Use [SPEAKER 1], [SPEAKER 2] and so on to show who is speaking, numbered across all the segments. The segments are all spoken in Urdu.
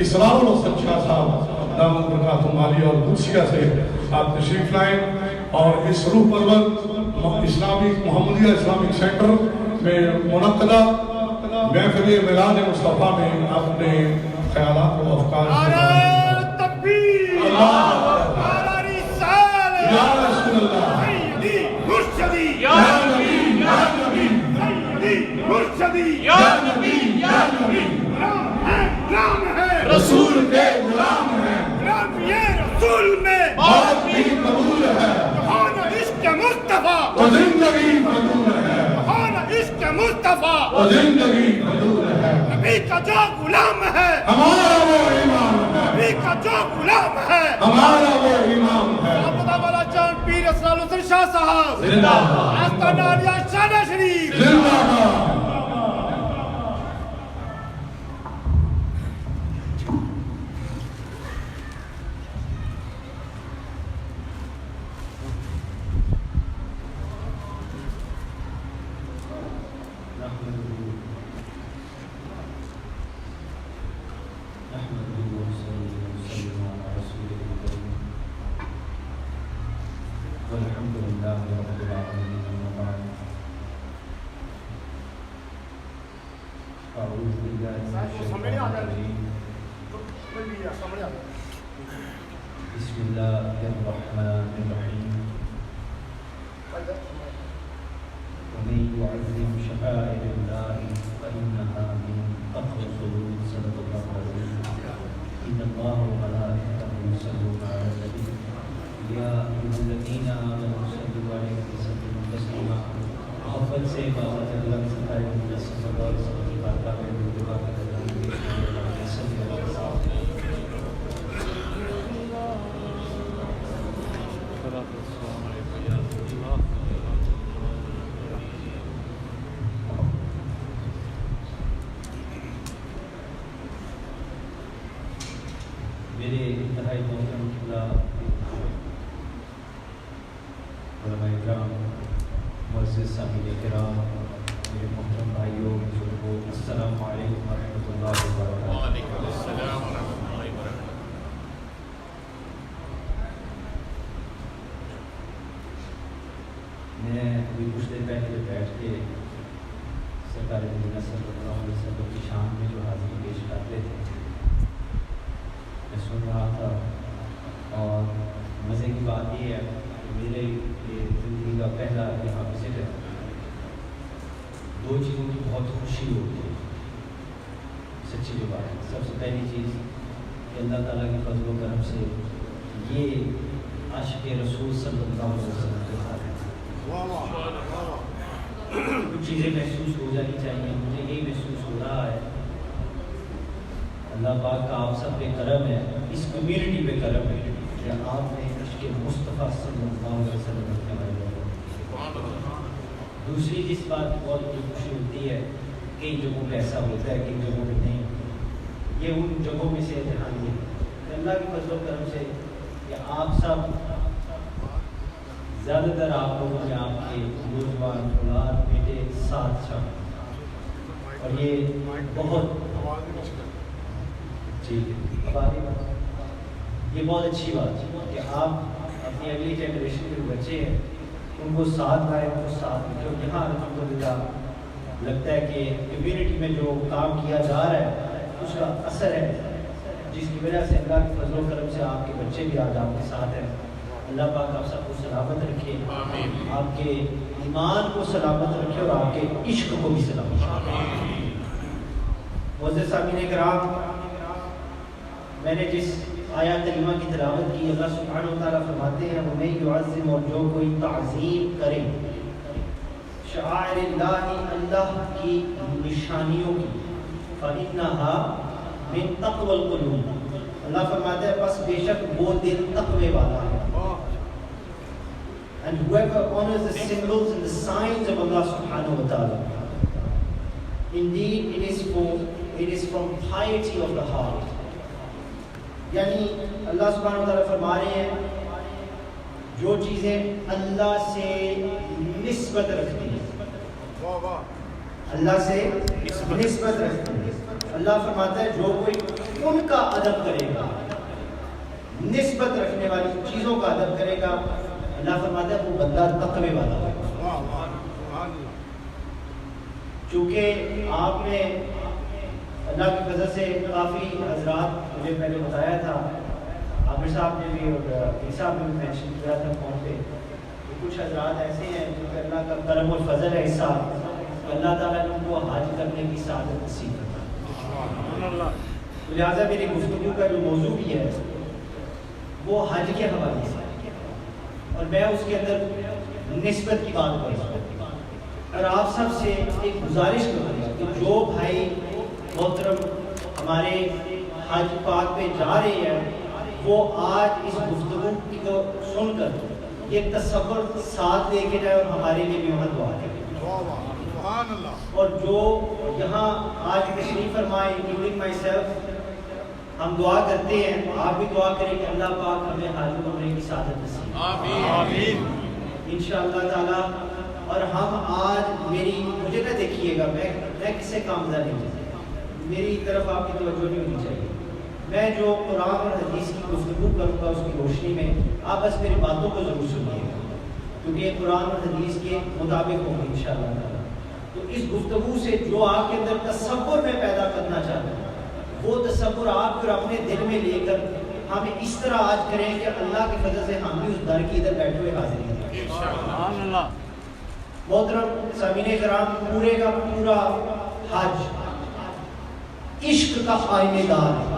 [SPEAKER 1] اسرار الحسن شاہ صاحب دامت برکاتہ عالیہ اور قدسیہ سے آپ تشریف لائیں اور اس روح پرور اسلامی محمدیہ اسلامک سینٹر میں منعقدہ محفل میلاد مصطفیٰ میں اپنے خیالات و افکار
[SPEAKER 2] نعرہ تکبیر، نعرہ رسالت،
[SPEAKER 1] یا رسول اللہ،
[SPEAKER 2] سیدی مرشدی،
[SPEAKER 1] یا نبی، یا نبی،
[SPEAKER 2] سیدی مرشدی،
[SPEAKER 1] یا نبی، یا نبی،
[SPEAKER 2] غلام ہے
[SPEAKER 1] رسول کے غلام ہیں،
[SPEAKER 2] غلام یہ رسول میں
[SPEAKER 1] موت بھی قبول ہے،
[SPEAKER 2] جہان عشق مصطفیٰ،
[SPEAKER 1] وہ زندگی مدور ہے،
[SPEAKER 2] جہان عشق مصطفیٰ،
[SPEAKER 1] وہ زندگی مدور ہے،
[SPEAKER 2] نبی کا جو غلام ہے،
[SPEAKER 1] ہمارا وہ امام ہے،
[SPEAKER 2] نبی کا جو غلام ہے،
[SPEAKER 1] ہمارا وہ امام ہے،
[SPEAKER 2] محمد والا جان پیر اسرار الحسن شاہ صاحب،
[SPEAKER 1] زندہ باد،
[SPEAKER 2] آستانہ عالیہ شان شریف،
[SPEAKER 1] زندہ باد۔
[SPEAKER 3] والحمد لله رب العالمين وبعد أعوذ بالله من الشيطان الرجيم بسم الله الرحمن الرحيم ومن يعظم شعائر الله فإنها من تقوى القلوب صدق الله العظيم إن الله وملائكته يصلون على النبي يا أيها الذين آمنوا صلوا عليه وسلموا تسليما محبت سے بابا اللہ سکائے اللہ صلی اللہ علیہ وسلم کی بارگاہ میں دعا کرتے ہیں صلی اللہ علیہ وسلم میرے انتہائی محترم خدا علماء اکرام معزز سامعین کرام میرے محترم بھائیوں بزرگوں السلام علیکم ورحمۃ اللہ وبرکاتہ۔
[SPEAKER 2] وعلیکم السلام ورحمۃ اللہ وبرکاتہ۔
[SPEAKER 3] میں ابھی کچھ دیر پہلے بیٹھ کے سرکار مدینہ صلی اللہ علیہ وسلم کی شان میں جو حاضری پیش کرتے تھے میں سن رہا تھا اور مزے کی بات یہ ہے کہ میرے یہ زندگی کا پہلا یہاں وزٹ ہے۔ دو چیزوں کی بہت خوشی ہوتی ہے، سچی جو بات ہے۔ سب سے پہلی چیز کہ اللہ تعالیٰ کے فضل و کرم سے یہ عاشق رسول صلی اللہ علیہ وسلم کے ساتھ ہے۔ کچھ چیزیں محسوس ہو جانی چاہیے، مجھے یہی محسوس ہو رہا ہے اللہ پاک کا آپ سب پہ کرم ہے، اس کمیونٹی پہ کرم ہے کہ آپ نے عشق مصطفیٰ صلی اللہ علیہ وسلم رکھنے والے لوگ۔ دوسری جس بات کی بہت خوشی ہوتی ہے، کئی جگہوں پہ ایسا ہوتا ہے کئی جگہوں پہ نہیں، یہ ان جگہوں میں سے امتحان ہے کہ اللہ کی فضل و کرم سے کہ آپ سب زیادہ تر آپ لوگوں نے آپ کے نوجوان اولاد بیٹے ساتھ شامل اور یہ بہت یہ بہت اچھی بات ہے کہ آپ اپنی اگلی جنریشن کے جو بچے ہیں ان کو ساتھ لائیں، ان کو ساتھ لیں۔ جو یہاں الحمدللہ لگتا ہے کہ کمیونٹی میں جو کام کیا جا رہا ہے اس کا اثر ہے، جس کی وجہ سے اللہ کے فضل و کرم سے آپ کے بچے بھی آج آپ کے ساتھ ہیں۔ اللہ پاک آپ سب کو سلامت رکھے، آپ کے ایمان کو سلامت رکھے اور آپ کے عشق کو بھی سلامت رکھے۔ معزز سامعین کرام، میں نے جس آیات کریمہ کی تلاوت کی، اللہ سبحانہ و تعالیٰ فرماتے ہیں وَمَن يُعَظِّمْ، اور جو کوئی تعظیم کرے شعائر اللہ، اللہ کی نشانیوں کی، فَإِنَّهَا مِن تَقْوَى الْقُلُوبِ، اللہ فرماتے ہیں پس بے شک وہ دل تقوی والا ہے۔ And whoever honors the symbols and the signs of Allah subhanahu wa ta'ala, indeed it is from piety of the heart. یعنی اللہ سبحانہ وتعالیٰ فرما رہے ہیں جو چیزیں اللہ سے نسبت رکھتی ہیں، اللہ سے نسبت رکھتی ہیں، اللہ فرماتا ہے جو کوئی ان کا ادب کرے گا، نسبت رکھنے والی چیزوں کا ادب کرے گا، اللہ فرماتا ہے وہ بندہ تقوی والا ہوگا۔ چونکہ آپ نے اللہ کی فضل سے کافی حضرات مجھے پہلے بتایا تھا، عامر صاحب نے بھی اور عیسیٰ صاحب نے بھی مینشن کیا تھا فون پہ کہ کچھ حضرات ایسے ہیں جو کہ اللہ کا کرم الفضل ہے، حصہ اللہ تعالیٰ نے ان کو حج کرنے کی سعادت نصیب کرتا ہے۔ لہٰذا میری گفتگو کا جو موضوع بھی ہے وہ حج کے حوالے سے، اور میں اس کے اندر نسبت کی بات کروں اور آپ سب سے ایک گزارش کروں گا کہ جو بھائی محترم ہمارے حج پاک پہ جا رہے ہیں وہ آج اس گفتگو کو سن کر یہ تصور ساتھ لے کے جائے اور ہمارے لیے بھی دعا کرے، اور جو یہاں آج تشریف فرمائے انکلوڈنگ مائی سیلف، ہم دعا کرتے ہیں، آپ بھی دعا کریں کہ اللہ پاک ہمیں حج عمرے کی سعادت نصیب آمین انشاءاللہ تعالی۔ اور ہم آج مجھے نہ دیکھیے گا، میں کسے کام نہیں ہوں، میری طرف آپ کی توجہ نہیں ہونی چاہیے، میں جو قرآن اور حدیث کی گفتگو کروں گا اس کی روشنی میں آپ بس میری باتوں کو ضرور سنیے گا، کیونکہ یہ قرآن اور حدیث کے مطابق ہوگی انشاءاللہ تعالی۔ تو اس گفتگو سے جو آپ کے اندر تصور میں پیدا کرنا چاہتا ہوں وہ تصور آپ اور اپنے دل میں لے کر ہم اس طرح آج کریں کہ اللہ کی فضل سے ہم بھی اس در کی ادھر بیٹھے ہوئے حاضر ہیں۔ محترم سامعین کرام، پورے کا پورا حج عشق کا آئینے دار ہے،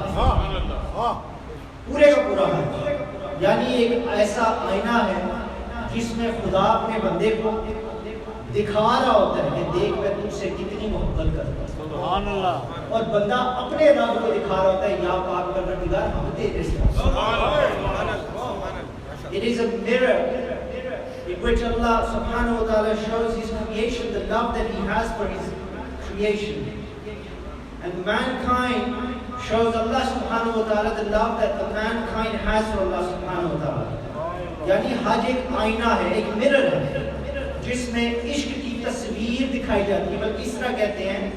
[SPEAKER 3] پورے کا پورا حج یعنی ایک ایسا آئینہ ہے جس میں خدا اپنے بندے کو دکھا رہا ہوتا ہے کہ دیکھ میں تجھ سے کتنی محبت کرتا ہوں، سبحان اللہ، اور بندہ اپنے رب کو دکھا رہا ہوتا ہے یا پاک پروردگار ہم تیرے سے۔ It is a mirror in which Allah subhanahu wa ta'ala shows his creation the love that he has for his creation, and mankind shows Allah subhanahu wa ta'ala the love that the mankind has for Allah subhanahu wa ta'ala۔ یعنی حج ایک آئینہ ہے، ایک mirror ہے جس میں عشق کی تصویر دکھائی جاتی ہے، بلکہ اس طرح کہتے ہیں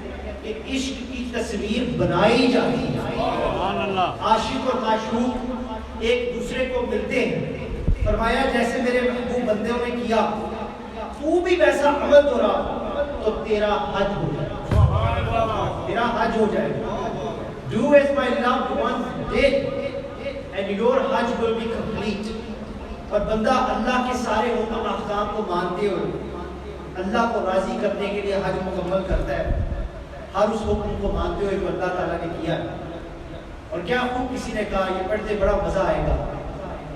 [SPEAKER 3] کہ عشق کی تصویر بنائی جاتی ہے۔ عاشق اور معشوق ایک دوسرے کو ملتے ہیں، فرمایا جیسے میرے محبوب بندوں نے کیا تو بھی ویسا عمل دہرا تو تیرا حج ہو جائے، تیرا حج ہو جائے۔ Do as my loved ones did and your hajj will be complete۔ اور بندہ اللہ کے سارے حکم احکام کو مانتے ہوئے اللہ کو راضی کرنے کے لیے حج مکمل کرتا ہے، ہر اس حکم کو مانتے ہوئے جو اللہ تعالیٰ نے کیا ہے۔ اور کیا خوب کسی نے کہا یہ پڑھتے بڑا مزہ آئے گا،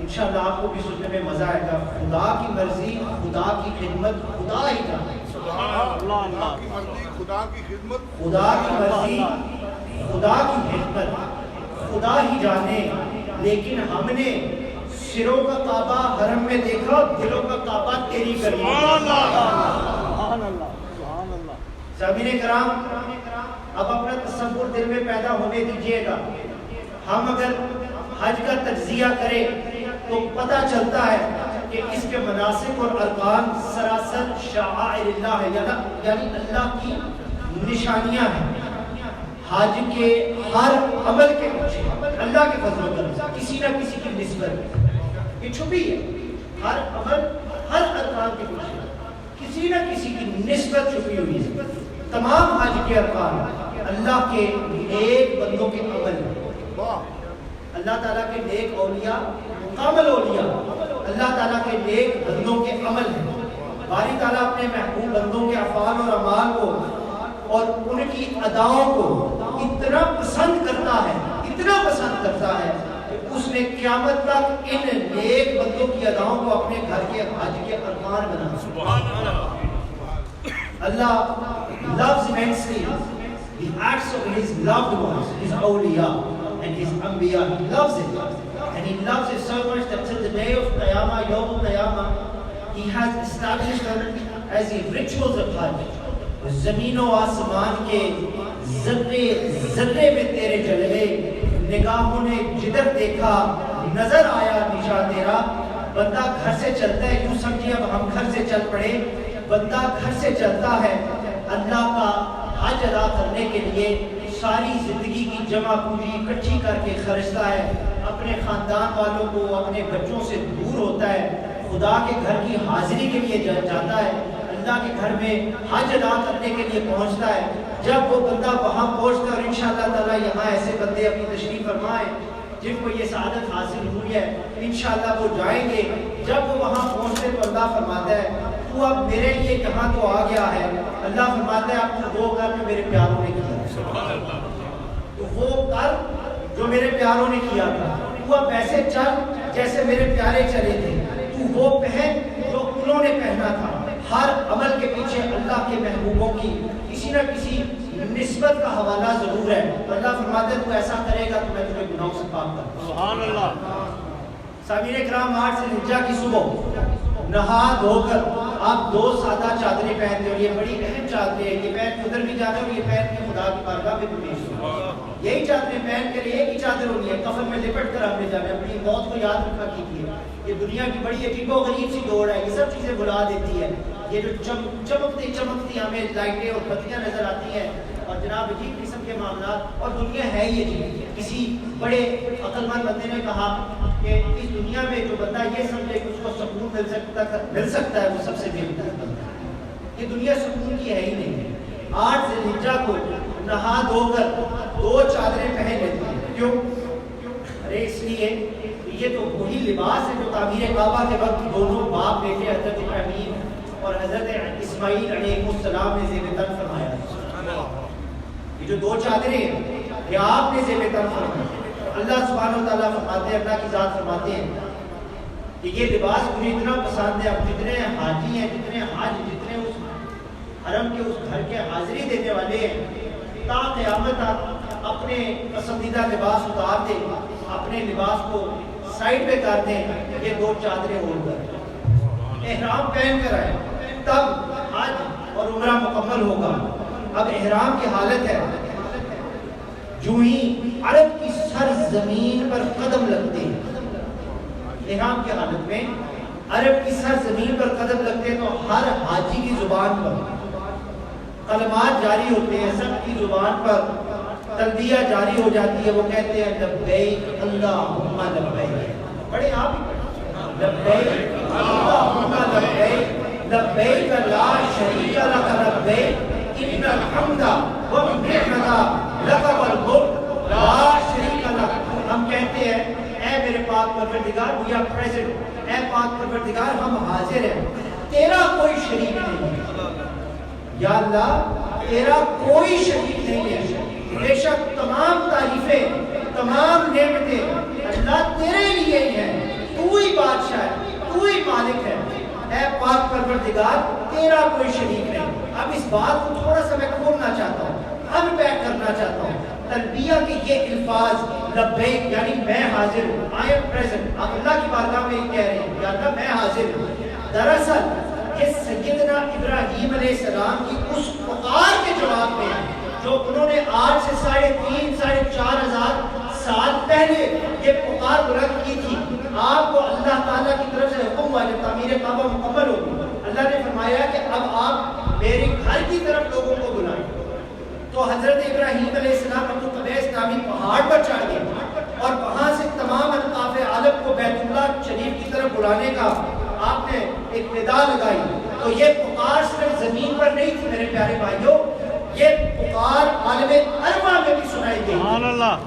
[SPEAKER 3] انشاءاللہ آپ کو بھی سننے میں مزہ آئے گا۔ خدا کی مرضی، خدا کی خدمت خدا ہی جانے،
[SPEAKER 1] خدا کی مرضی، خدا کی خدمت،
[SPEAKER 3] خدا کی مرضی، خدا کی خدمت خدا ہی جانے، لیکن ہم نے سروں کا کعبہ حرم میں دیکھا، دلوں کا کعبہ تیری کریم۔ سامعین کرام، اب اپنا تصور دل میں پیدا ہونے دیجئے گا، ہم اگر حج کا تجزیہ کریں تو پتہ چلتا ہے کہ اس کے مناسک اور ارکان سراسر شعائر اللہ ہے، یعنی اللہ کی نشانیاں ہیں۔ حج کے ہر عمل کے پیچھے اللہ کے فضل و کرم سے کسی نہ کسی کی نسبت یہ چھپی ہے، ہر عمل، ہر ارکان کے پیچھے کسی نہ کسی کی نسبت چھپی ہوئی ہے۔ تمام حج کے ارکان اللہ کے نیک بندوں کے عمل ہیں، اللہ تعالیٰ کے نیک اولیاء، کامل اولیاء اللہ تعالیٰ کے نیک بندوں کے عمل ہیں۔ باری تعالیٰ اپنے محبوب بندوں کے افعال اور اعمال کو اور ان کی اداؤں کو اتنا پسند کرتا ہے، اتنا پسند کرتا ہے کہ اس نے قیامت تک ان نیک بندوں کی اداؤں کو اپنے گھر کے حج کے ارکان بنا۔ سبحان اللہ۔ Allah loves immensely the acts of his loved ones, his awliya and his anbiya. He loves it, and he loves it so much that till the day of Qiyamah, Yawm al-Qiyamah, he has established them as the rituals of Hajj. زمین و آسمان کے ذرے ذرے میں تیرے جلوے، نگاہوں نے جدھر دیکھا نظر آیا نشان تیرا۔ بندہ گھر سے چلتا ہے، یوں سمجھیے اب ہم گھر سے چل پڑے، بندہ گھر سے چلتا ہے اللہ کا حج ادا کرنے کے لیے، ساری زندگی کی جمع پوری اکٹھی کر کے خرچتا ہے، اپنے خاندان والوں کو، اپنے بچوں سے دور ہوتا ہے، خدا کے گھر کی حاضری کے لیے جاتا ہے، اللہ کے گھر میں حج ادا کرنے کے لیے پہنچتا ہے. جب وہ بندہ وہاں پہنچتا ہے، اور انشاءاللہ تعالی یہاں ایسے بندے اپنی تشریف فرمائیں جن کو یہ سعادت حاصل ہوئی ہے، انشاءاللہ وہ جائیں گے. جب وہ وہاں پہنچتے تو اللہ فرماتا ہے تو اب میرے لیے یہاں تو آ گیا ہے. اللہ فرماتا ہے اب وہ کر جو میرے پیاروں نے کیا، تو وہ کر جو میرے پیاروں نے کیا تھا، تو اب ایسے چل جیسے میرے پیارے چلے تھے، تو وہ پہن جو انہوں نے پہنا تھا. ہر عمل کے پیچھے اللہ کے محبوبوں کی کسی نہ کسی نسبت کا حوالہ ضرور ہے. تو اللہ فرماتا ہے تو ایسا کرے گا تو میں تمہیں گناہوں سے پاک کروں گا.
[SPEAKER 2] سبحان اللہ.
[SPEAKER 3] سامعین کرام، 8 ذی الحجہ کی صبح نہا دھو کر آپ 2 سادہ چادریں پہنتے ہیں، اور یہ بڑی اہم چادریں ہیں. یہ پہن کے ادھر بھی جانا اور یہ پہن کے خدا کی بارگاہ میں بھی پیش ہونا. یہی چادریں پہن کر ایک ہی چادر ہونی ہے، کفن میں لپٹ کر ہم نے جانا ہے. اپنی موت کو یاد رکھا کیجیے. یہ دنیا کی بڑی عجیب و غریب سی دوڑ ہے، یہ سب چیزیں بھلا دیتی ہے. یہ جو چمکتی چمکتی ہمیں لائٹیں اور بتیاں نظر آتی ہیں، اور جناب عجیب قسم کے معاملات، اور دنیا ہے ہی عجیب. کسی بڑے عقل مند بندے نے کہا کہ اس دنیا میں جو بندہ یہ سمجھے کہ اس کو سکون مل سکتا ہے وہ سب سے بے وقوف بندہ ہے. یہ دنیا سکون کی ہے ہی نہیں. 8 ذی الحجہ کو نہا دھو کر 2 چادریں پہن لیتے ہیں. کیوں؟ ارے اس لیے یہ تو وہی لباس ہے جو تعمیر کعبہ کے وقت دونوں باپ بیٹے حضرت ابراہیم اور حضرت اسماعیل علیہ السلام نے زیب تن فرمایا. یہ جو 2 چادریں ہیں یہ آپ نے زیب تن فرمایا. اللہ سبحانہ و تعالیٰ فرماتے ہیں، اللہ کی ذات فرماتے ہیں کہ یہ لباس مجھے اتنا پسند ہے. اب جتنے حاجی ہیں، جتنے حاج، جتنے اس حرم کے اس گھر کے حاضری دینے والے ہیں، تا قیامت تک اپنے پسندیدہ لباس اتار دیں، اپنے لباس کو سائڈ پہ کر دیں، یہ 2 چادریں اوڑھ کر احرام پہن کر آئے، تب حج اور عمرہ مکمل ہوگا. اب احرام کی حالت ہے، جو ہی عرب کی سرزمین پر قدم لگتے ہیں، احرام کی حالت میں عرب کی سرزمین پر قدم لگتے ہیں تو ہر حاجی کی زبان پر کلمات جاری ہوتے ہیں، سب کی زبان پر تلبیہ جاری ہو جاتی ہے. وہ کہتے ہیں لبیک اللہم لبیک. بڑے آپ ہی لبیک اللہم لبیک لبیک لا شریک لک لبیک ان الحمد والنعمت لک والملک لا شریک لک. ہم کہتے ہیں اے میرے پاک پروردگار، وی آر پریزنٹ، اے پاک پروردگار ہم حاضر ہیں، تیرا کوئی شریک نہیں ہے. یا اللہ تیرا کوئی شریک نہیں ہے. بے شک تمام تعریفیں، تمام نعمتیں اللہ تیرے لیے ہی ہیں. تو ہی بادشاہ ہے، تو ہی مالک ہے. اے پاک پروردگار تیرا کوئی شریک نہیں. اب اس بات کو تھوڑا سا میں کھولنا چاہتا ہوں، ان پیک کرنا چاہتا ہوں. تلبیہ کے یہ الفاظ لبیک یعنی میں حاضر ہوں، آئی ایم پریزنٹ. آپ اللہ کی بارگاہ میں کہہ رہے ہیں یا اللہ میں حاضر ہوں. دراصل یہ سیدنا ابراہیم علیہ السلام کی اس پکار کے جواب میں جو انہوں نے آج سے 3,500 ساڑھے 4,000 سال پہلے یہ پکار بلند کی تھی. آپ کو اللہ تعالیٰ کی طرف سے حکم ہوا جب تعمیر کعبہ مکمل ہوگی، اللہ نے فرمایا کہ اب آپ میرے گھر کی طرف لوگوں کو بلائیں. تو حضرت ابراہیم علیہ السلام ابو قبیس نامی پہاڑ پر چڑھ گئے اور وہاں سے تمام انقاف عالم کو بیت اللہ شریف کی طرف بلانے کا آپ نے ایک ندا لگائی. تو یہ پکار صرف زمین پر نہیں تھی میرے پیارے بھائیوں، یہ پکار عالم ارواح میں بھی سنائی گئی.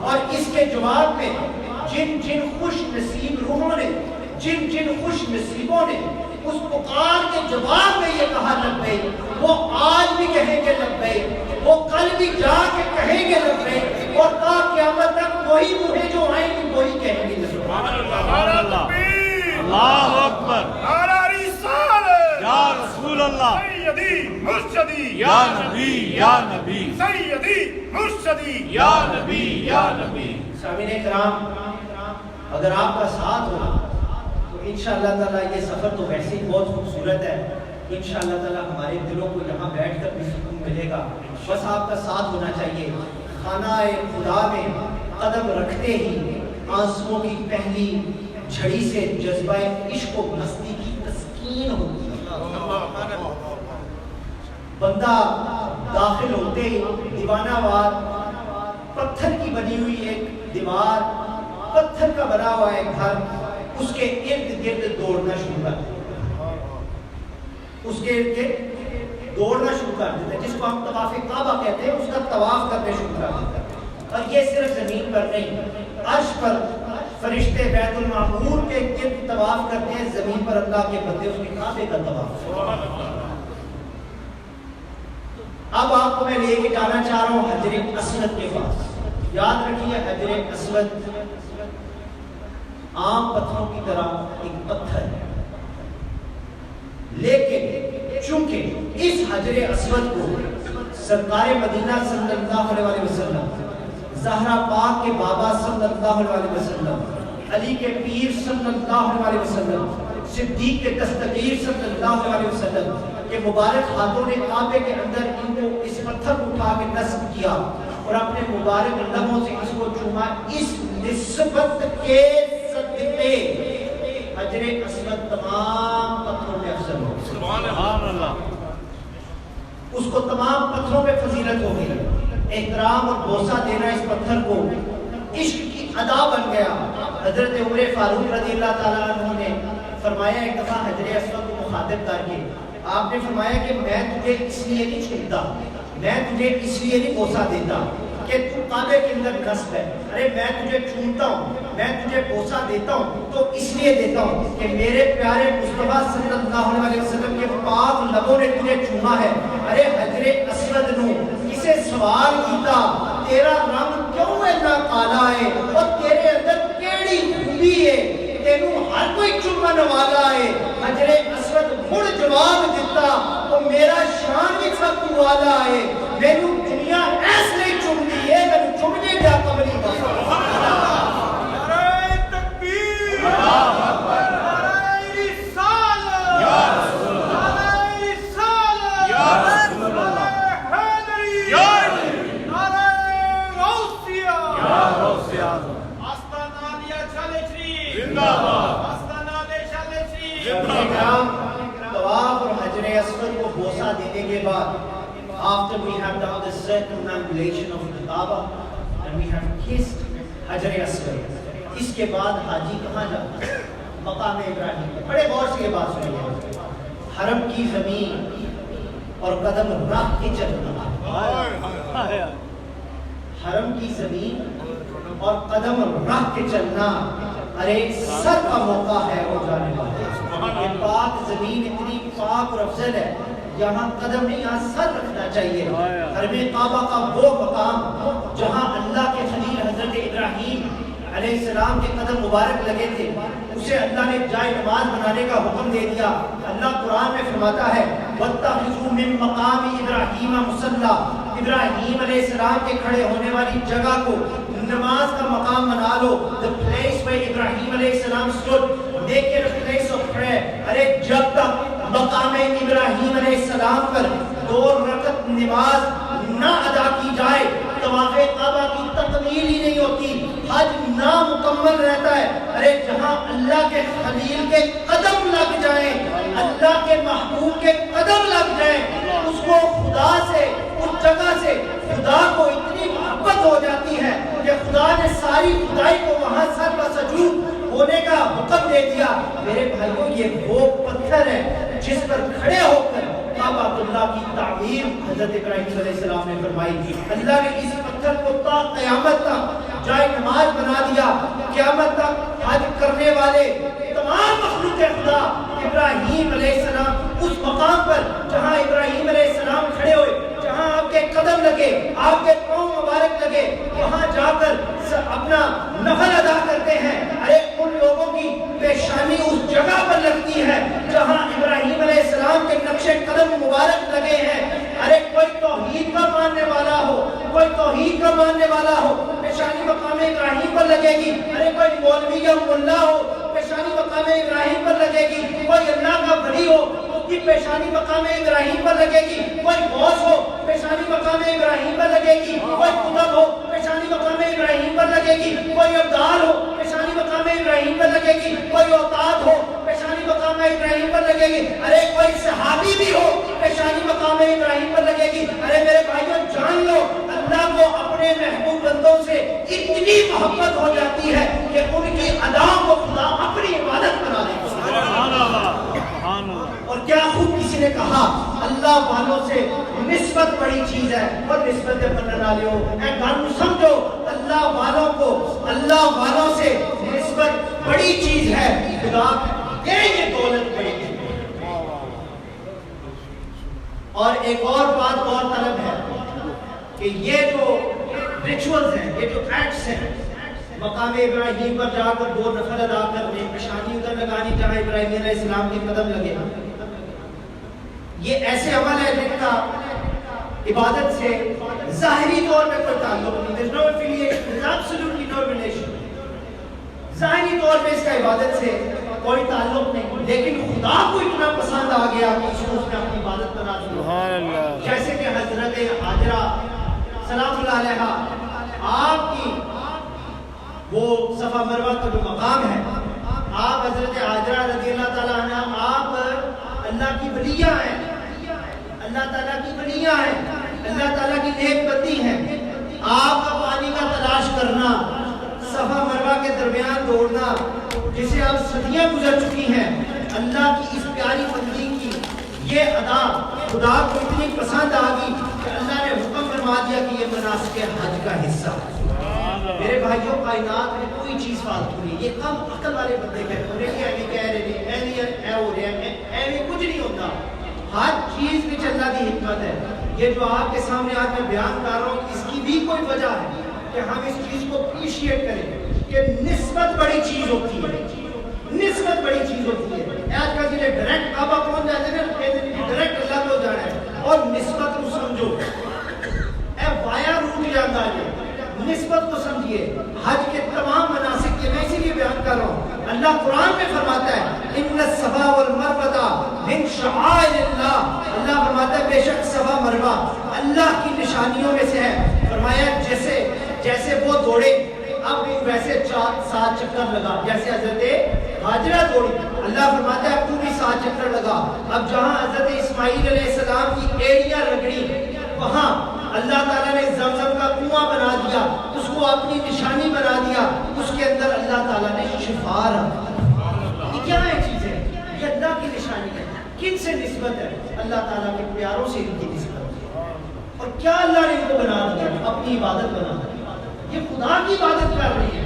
[SPEAKER 3] اور اس کے جواب میں جن جن خوش نصیب روحوں نے، جن جن خوش نصیبوں نے اس پکار کے جواب میں یہ کہا لبیک، وہ آج بھی کہیں گے لبیک، وہ کل بھی جا کے کہیں گے لبیک، اور تا قیامت تک وہی روحیں جو آئیں گی وہی کہیں گے لبیک.
[SPEAKER 2] اللہ اکبر، نعرہ رسالت، یا رسول اللہ، سیدی مرشدی یا نبی یا نبی، سیدی مرشدی یا نبی یا نبی.
[SPEAKER 3] سامعین کرام، اگر آپ کا ساتھ ہو تو انشاءاللہ تعالیٰ یہ سفر تو ویسے ہی بہت خوبصورت ہے. انشاءاللہ تعالیٰ ہمارے دلوں کو یہاں بیٹھ کر بھی سکون ملے گا. بس آپ کا ساتھ ہونا چاہیے. خانہ خدا میں قدم رکھتے ہی آنسوؤں کی پہلی جھڑی سے جذبہ عشق و مستی کی تسکین ہوتی ہے. بندہ داخل ہوتے ہی دیوانہ وار پتھر کی بنی ہوئی ایک دیوار، پتھر کا بنا ہوا ایک گھر، اس کے ارد گرد دوڑنا شروع کر دیتے، اس کے ارد گرد دوڑنا شروع کر دیتے، جس کو ہم طواف کعبہ کہتے ہیں، اس کا طواف کرنے شروع کر دیتے۔ اور یہ صرف زمین پر نہیں، عرش پر فرشتے بیت المعمور کے گرد طواف کرتے ہیں، زمین پر اللہ کے بندے اس کے کعبے کا طواف کرتے ہیں۔ اب آپ کو میں لے کے جانا چاہ رہا ہوں حجر اسود کے پاس۔ یاد رکھیے حجر اسود عام پتھروں کی طرح ایک پتھر ہے، لیکن چونکہ اس حجر اسود کو سرکار مدینہ صلی اللہ علیہ وسلم، زہرا پاک کے بابا صلی اللہ علیہ وسلم، علی کے پیر صلی اللہ علیہ وسلم، صدیق کے دستگیر صلی اللہ علیہ وسلم کے مبارک ہاتھوں نے کعبے کے اندر ان کو اس پتھر کو اٹھا کے نصب کیا اور اپنے مبارک لبوں سے اس کو چوما۔ اس نسبت کے صدقے حجر اسود تمام پتھروں میں افضل ہو، سبحان اللہ، اس کو تمام پتھروں میں فضیلت ہو گئی۔ احترام اور بوسہ دینا اس پتھر کو عشق کی ادا بن گیا۔ حضرت عمر فاروق رضی اللہ تعالیٰ عنہ نے فرمایا ایک دفعہ حجر اسود کو مخاطب کر کے، آپ نے فرمایا کہ میں تجھے اس لیے نہیں چھوڑتا، میں تجھے اس لیے نہیں بوسہ دیتا کہ تو کعبے کے اندر نصب ہے، ارے میں تجھے چومتا ہوں، میں تجھے بوسہ دیتا ہوں تو اس لیے دیتا ہوں کہ میرے پیارے مصطفیٰ صلی اللہ علیہ وسلم کے پاک لبوں نے تجھے چوما ہے۔ ارے حجر اسود نو کسے سوال کیتا تیرا رنگ کیوں اینا کالا ہے اور تیرے اندر کیڑی خوبی ہے، تینوں ہر کوئی چومن والا ہے۔ حجر اسود مڑ جواب دیتا تو میرا شان بھی سب والا ہے، مینو دنیا ایس نہیں چومتی ہے، مینو چومنے کا قبلی باسا۔
[SPEAKER 2] نعرہ تکبیر، نعرہ رسالت، نعرہ رسالت، نعرہ حیدری، نعرہ غوثیہ، آستانہ دیا چلے شریف، زندہ باد، آستانہ دے چلے شریف۔
[SPEAKER 3] طواف اور حجر اسود کو بوسہ دینے کے بعد after we have done the circumambulation of the Kaaba and we have kissed حجر اسود، اس کے بعد حاجی کہاں جاتا ہے؟ مقام ابراہیم۔ بڑے غور سے یہ بات سنیے، حرم کی زمین اور قدم رکھ کے چلنا، حرم کی زمین اور قدم رکھ کے چلنا، ارے سر کا موقع ہے ہو جانے والے۔ یہ پاک زمین اتنی پاک اور افضل ہے، یہاں قدم نہیں، یہاں سر رکھنا چاہیے۔ حرم کعبہ کا وہ مقام جہاں اللہ کے خلیل حضرت ابراہیم علیہ السلام کے قدم مبارک لگے تھے، اسے اللہ نے جائے نماز بنانے کا حکم دے دیا۔ اللہ قرآن میں فرماتا ہے وَاتَّخِذُوا مِن مَّقَامِ إِبْرَاهِيمَ مُصَلًّى، ابراہیم علیہ السلام کے کھڑے ہونے والی جگہ کو نماز کا مقام بنا لو۔ The place where Ibrahim علیہ السلام stood, make it a place of prayer۔ ارے جب تک مقام ابراہیم علیہ السلام پر 2 رکعت نماز نہ ادا کی جائے، طواف کعبہ کی تکمیل ہی نہیں ہوتی، حج نامکمل رہتا ہے۔ ارے جہاں اللہ کے خلیل کے قدم لگ جائیں، اللہ کے محبوب کے قدم لگ جائیں، اس کو خدا سے، اس جگہ سے خدا کو اتنی محبت ہو جاتی ہے کہ خدا نے ساری خدائی کو وہاں سر بسجود ہونے کا حکم دے دیا۔ میرے بھائیوں، یہ وہ پتھر ہے جس پر کھڑے ہو کر کعبہ اللہ کی تعمیر حضرت ابراہیم علیہ السلام نے فرمائی۔ اللہ نے اس پتھر کو تا قیامت تک جائے نماز بنا دیا۔ قیامت تک حج کرنے والے تمام مخلوق خدا ابراہیم علیہ السلام اس مقام پر جہاں ابراہیم علیہ السلام کھڑے ہوئے، جہاں آپ کے قدم لگے، آپ کے پاؤں مبارک لگے، وہاں جا کر اپنا نفل ادا کرتے ہیں۔ ارے ان لوگوں کی پیشانی اس جگہ پر لگتی ہے جہاں ابراہیم علیہ السلام کے نقش قدم مبارک لگے ہیں۔ ارے کوئی توحید کا ماننے والا ہو، کوئی توحید کا ماننے والا ہو، پیشانی مقام ابراہیم پر لگے گی۔ ارے کوئی مولوی یا ملا ہو، پیشانی مقام ابراہیم پر لگے گی۔ کوئی اللہ کا ولی ہو، اس کی پیشانی مقام ابراہیم پر لگے گی۔ کوئی غوث ہو، پیشانی مقام ابراہیم پر لگے گی۔ کوئی قطب ہو، پیشانی مقام ابراہیم پر لگے گی۔ کوئی ابدال ہو، پیشانی مقام ابراہیم پر لگے گی۔ کوئی اوتاد ہو، پیشانی مقام ابراہیم پر لگے گی۔ ارے کوئی صحابی بھی ہو، پیشانی مقام ابراہیم پر لگے گی۔ ارے میرے بھائیوں، جان لو اللہ کو اپنے محبوب بندوں سے اتنی محبت ہو جاتی ہے کہ ان کی اداؤں کو خدا اپنی عبادت بنا دیتا ہے۔
[SPEAKER 2] سبحان اللہ، سبحان اللہ۔
[SPEAKER 3] اور کیا خوب کسی نے کہا اللہ والوں سے نسبت بڑی چیز ہے، اور نسبت بننا لیو اے گانو سمجھو، اللہ والوں کو اللہ والوں سے نسبت بڑی چیز ہے، خدا یہ دولت بڑی چیز ہے۔ اور ایک اور بات اور طلب ہے کہ یہ جو ریچولز ہیں، یہ جو ایکٹس ہیں، مقام ابراہیم پر جا کر 2 نفل ادا کرنے، پیشانی ادھر لگانی جہاں ابراہیم علیہ السلام کے قدم لگے، یہ ایسے عمل ہے جن کا عبادت سے ظاہری طور پہ کوئی تعلق نہیں، there's no affiliation, there's absolutely no relation، ظاہری طور پہ اس کا عبادت سے کوئی تعلق نہیں، لیکن خدا کو اتنا پسند آ گیا کہ اس کو اس نے اپنی عبادت بنا دیا۔ جیسے کہ حضرت حاجرہ سلام اللہ علیہا، آپ کی وہ صفا مروہ کا جو مقام ہے، آپ حضرت حاجرہ رضی اللہ تعالیٰ عنہ، آپ اللہ کی ولیہ ہیں، اللہ تعالیٰ کی ولیہ ہیں، اللہ تعالیٰ کی نیک بندی ہیں۔ آپ کا پانی کا تلاش کرنا، صفا مروہ کے درمیان دوڑنا، جسے اب صدیاں گزر چکی ہیں، اللہ کی اس پیاری بندی کی یہ ادا خدا کو اتنی پسند آ گئی کہ اللہ نے حکم فرما دیا کہ یہ مناسک حج کا حصہ ہے۔ میرے بھائیوں، کائنات میں کوئی چیز فالتو نہیں، یہ کم عقل والے بندے کہتے ہیں کہ ایویں کہہ رہے ہیں، ایویں ہو رہا ہے، ایویں کچھ نہیں ہوتا۔ ہر چیز میں اللہ کی حکمت ہے۔ یہ جو آپ کے سامنے آج میں بیان کر رہا ہوں، اس کی بھی کوئی وجہ ہے کہ ہم اس چیز کو اپریشیٹ کریں کہ نسبت بڑی چیز ہوتی ہے، نسبت بڑی چیز ہوتی ہے۔ آج کل کے ڈائریکٹ کعبہ پہنچ جاتے ہیں نا، کہتے ہیں کہ ڈائریکٹ اللہ کو جانا ہے، اور نسبت کو سمجھو، اے وایا روٹ جاتا ہے، نسبت کو سمجھیے۔ حج کے تمام مناسک کے میں اسی لیے بیان کر رہا ہوں، اللہ قرآن میں فرماتا ہے ان الصفا والمروہ من شعائر اللہ، اللہ فرماتا ہے بے شک صفا مروہ اللہ کی نشانیوں میں سے ہے۔ فرمایا جیسے وہ دوڑے، اب ویسے 7 چکر لگا، جیسے حضرت حاجرہ دوڑی، اللہ فرماتا ہے تو بھی 7 چکر لگا۔ اب جہاں حضرت اسماعیل علیہ السلام کی ایڑیاں رگڑی، وہاں اللہ تعالیٰ نے زمزم کا کنواں بنا دیا، اس کو اپنی نشانی بنا دیا، اس کے اندر اللہ تعالیٰ نے شفا رکھا۔ یہ کیا ہے چیز ہے؟ یہ اللہ کی نشانی ہے۔ کن سے نسبت ہے؟ اللہ تعالیٰ کے پیاروں سے ان کی نسبت ہے۔ اور کیا اللہ نے ان کو بنا دیا؟ اپنی عبادت بنا دی۔ یہ خدا کی عبادت کر رہی ہے،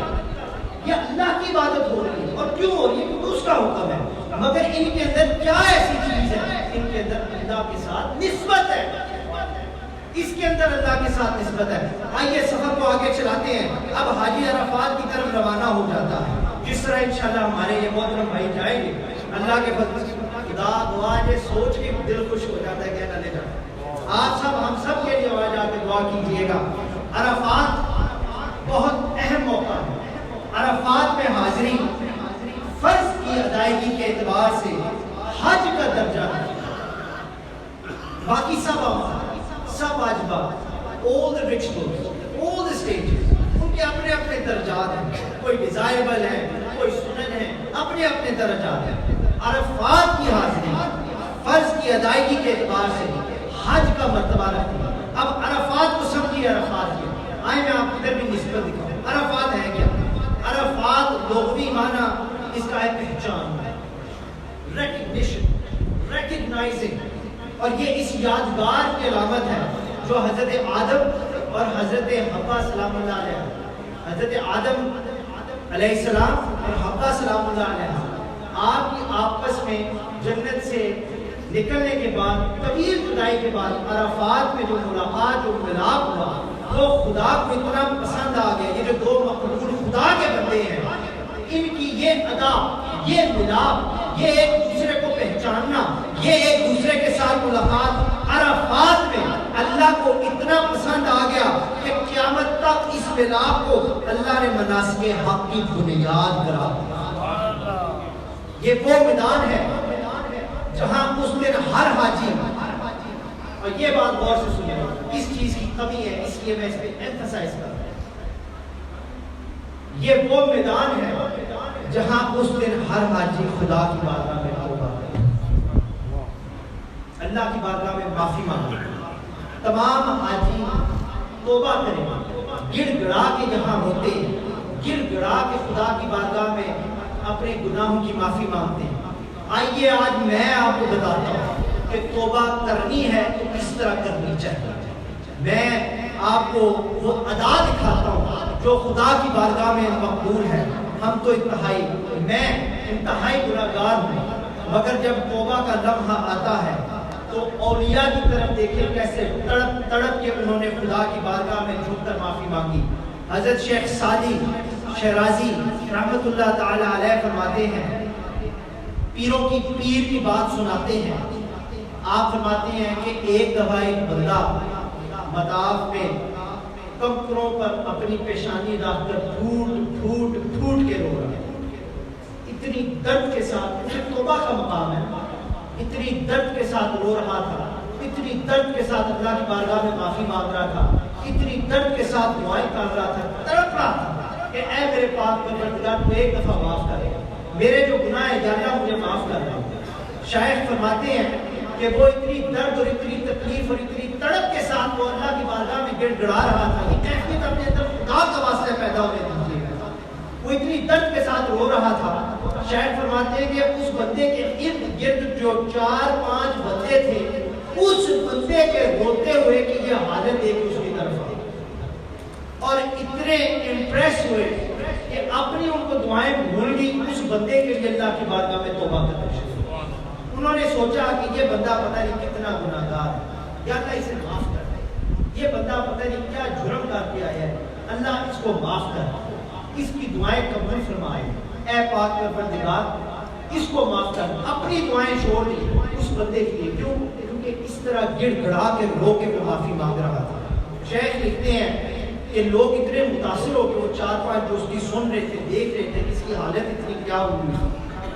[SPEAKER 3] یہ اللہ کی عبادت ہو رہی ہے۔ اور کیوں ہو رہی ہے؟ کیونکہ اس کا حکم ہے۔ مگر ان کے اندر کیا ایسی چیز ہے؟ ان کے اندر اللہ کے ساتھ نسبت ہے، اس کے اندر اللہ کے ساتھ نسبت ہے۔ آئیے سفر کو آگے چلاتے ہیں۔ اب حاجی عرفات کی طرف روانہ ہو جاتا ہے، جس طرح انشاءاللہ ہمارے یہ محترم بھائی جائیں گے، اللہ کے فضل سے خدا دعا یہ سوچ کے دل خوش ہو جاتا ہے کہ اللہ لے جائے۔ آپ سب ہم سب کے لیے آواز آ کے دعا کیجیے گا۔ عرفات بہت اہم موقع ہے۔ عرفات میں حاضری فرض کی ادائیگی کے اعتبار سے حج کا درجہ ہے، باقی سب واجبات، all the rituals, all the stages، ان کے اپنے اپنے درجات ہیں، کوئی ڈیزائربل ہے، کوئی سنن ہے، اپنے اپنے درجات ہیں۔ عرفات کی حاضری فرض کی ادائیگی کے اعتبار سے حج کا مرتبہ رکھتی ہے۔ اب عرفات کو سمجھیے، عرفات کیا؟ آئیں میں آپ ادھر بھی نسبت دکھاؤں۔ عرفات ہے کیا؟ عرفات لغوی معنی اس کا ہے پہچان، ریکگنیشن، ریکگنائزنگ، اور یہ اس یادگار کی علامت ہے جو حضرت آدم اور حضرت حوا سلام اللہ علیہ، حضرت آدم علیہ السلام اور حوا سلام اللہ علیہ، آپ کی آپس میں جنت سے نکلنے کے بعد، طویل جدائی کے بعد، عرفات میں جو ملاقات، جو ملاپ ہوا، وہ خدا کو اتنا پسند آ گیا۔ یہ جو 2 مقبول خدا کے بندے ہیں، ان کی یہ ادا، یہ ملاپ، یہ ایک دوسرے کو پہچاننا، یہ ایک دوسرے کے ساتھ ملاقات عرفات میں اللہ کو اتنا پسند آ گیا کہ قیامت تک اس ملاپ کو اللہ نے مناسک حق کی بنیاد کرا دیا۔ یہ وہ میدان ہے جہاں اس دن ہر حاجی، اور یہ بات غور سے سنیں، اس چیز کی کمی ہے اس لیے میں اس پہ ایمفسائز کر رہا ہوں، یہ وہ میدان ہے جہاں اس دن ہر حاجی خدا کی بارگاہ میں توبہ کرے، اللہ کی بارگاہ میں معافی مانگے۔ تمام حاجی توبہ کریں, گڑ گڑا کے جہاں ہوتے ہیں, گڑ گڑا کے خدا کی بارگاہ میں اپنے گناہوں کی معافی مانگتے ہیں. آئیے آج میں آپ کو بتاتا ہوں کہ توبہ کرنی ہے تو کس طرح کرنی چاہیے. میں آپ کو وہ ادا دکھاتا ہوں جو خدا کی بارگاہ میں مقبول ہے. ہم تو میں انتہائی گناہگار ہوں, مگر جب توبہ کا لمحہ آتا ہے تو اولیاء کی طرف دیکھیں کیسے تڑپ تڑپ کے انہوں نے خدا کی بارگاہ میں جھک کر معافی مانگی. حضرت شیخ سعدی شیرازی رحمت اللہ تعالی علیہ فرماتے ہیں, پیروں کی پیر کی بات سناتے ہیں. آپ فرماتے ہیں کہ ایک دفعہ ایک بندہ مطاف میں کنکروں پر اپنی پیشانی رکھ کر پھوٹ پھوٹ پھوٹ کے رو رہا ہے. اتنی درد کے ساتھ, توبہ کا مقام ہے, اتنی درد کے ساتھ رو رہا تھا, اتنی درد کے ساتھ اللہ کی بارگاہ میں معافی مانگ رہا تھا, اتنی درد کے ساتھ دعائیں کر رہا تھا, تڑپ رہا تھا کہ اے میرے پاک پروردگار تو ایک دفعہ معاف کر, میرے جو گناہ ہے جانا مجھے معاف کر رہا. شیخ فرماتے ہیں کہ وہ اتنی درد اور اتنی تکلیف اور اتنی تڑپ کے ساتھ وہ اللہ کی بارگاہ میں گڑ گڑا رہا تھا. یہ کیفیت اپنے اندر خدا کا واسطہ پیدا ہونے دیجیے. وہ اتنی درد کے ساتھ رو رہا تھا. شاید فرماتے ہیں کہ اس بندے کے ارد گرد جو 4-5 بندے تھے, اس بندے کے روتے ہوئے کہ یہ حالت ایک اس کی طرف آئی, اور اتنے امپریس ہوئے کہ اپنی ان کو دعائیں بھول گئی. اس بندے کے لیے اللہ کی بارگاہ میں توبہ کرنا شروع. انہوں نے سوچا کہ یہ بندہ پتہ نہیں کتنا گناہگار ہے, یا اللہ اسے معاف کر دے. یہ بندہ پتہ نہیں کیا جرم کر کے آیا ہے, اللہ اس کو معاف کر, اس کی دعائیں قبول فرمائے. اے پاک پروردگار اس کو معاف کر. اپنی دعائیں چھوڑ دی اس بندے کے لیے. کیوں؟ کیونکہ اس طرح گڑ گڑا کے رو کے وہ معافی مانگ رہا تھا. شیخ لکھتے ہیں کہ لوگ اتنے متاثر ہو کے وہ 4-5 جو اس کی سن رہے تھے, دیکھ رہے تھے اس کی حالت اتنی کیا ہوئی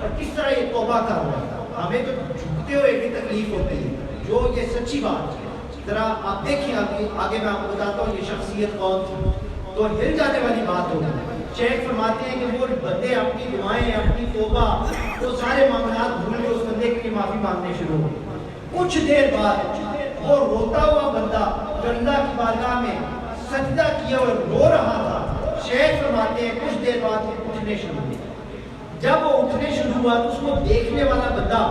[SPEAKER 3] اور کس طرح یہ توبہ کر رہا تھا. ہمیں تو جھکتے ہوئے بھی تکلیف ہوتی ہے, جو یہ سچی بات ہے. ذرا آپ دیکھیں آگے میں آپ کو بتاتا ہوں یہ شخصیت کون تھی, تو ہل جانے والی بات ہوگی. شیخ فرماتے ہیں کہ وہ بندے اپنی دعائیں, اپنی توبہ, وہ سارے معاملات بھول کے اس بندے کے لیے معافی مانگنے شروع ہو. کچھ دیر بعد وہ روتا ہوا بندہ جو اللہ کی بارگاہ میں سجدہ کیا اور رو رہا تھا, شیخ فرماتے ہیں کچھ دیر بعد وہ اٹھنے شروع ہوئے. جب وہ اٹھنے شروع ہوا تو اس کو دیکھنے والا بندہ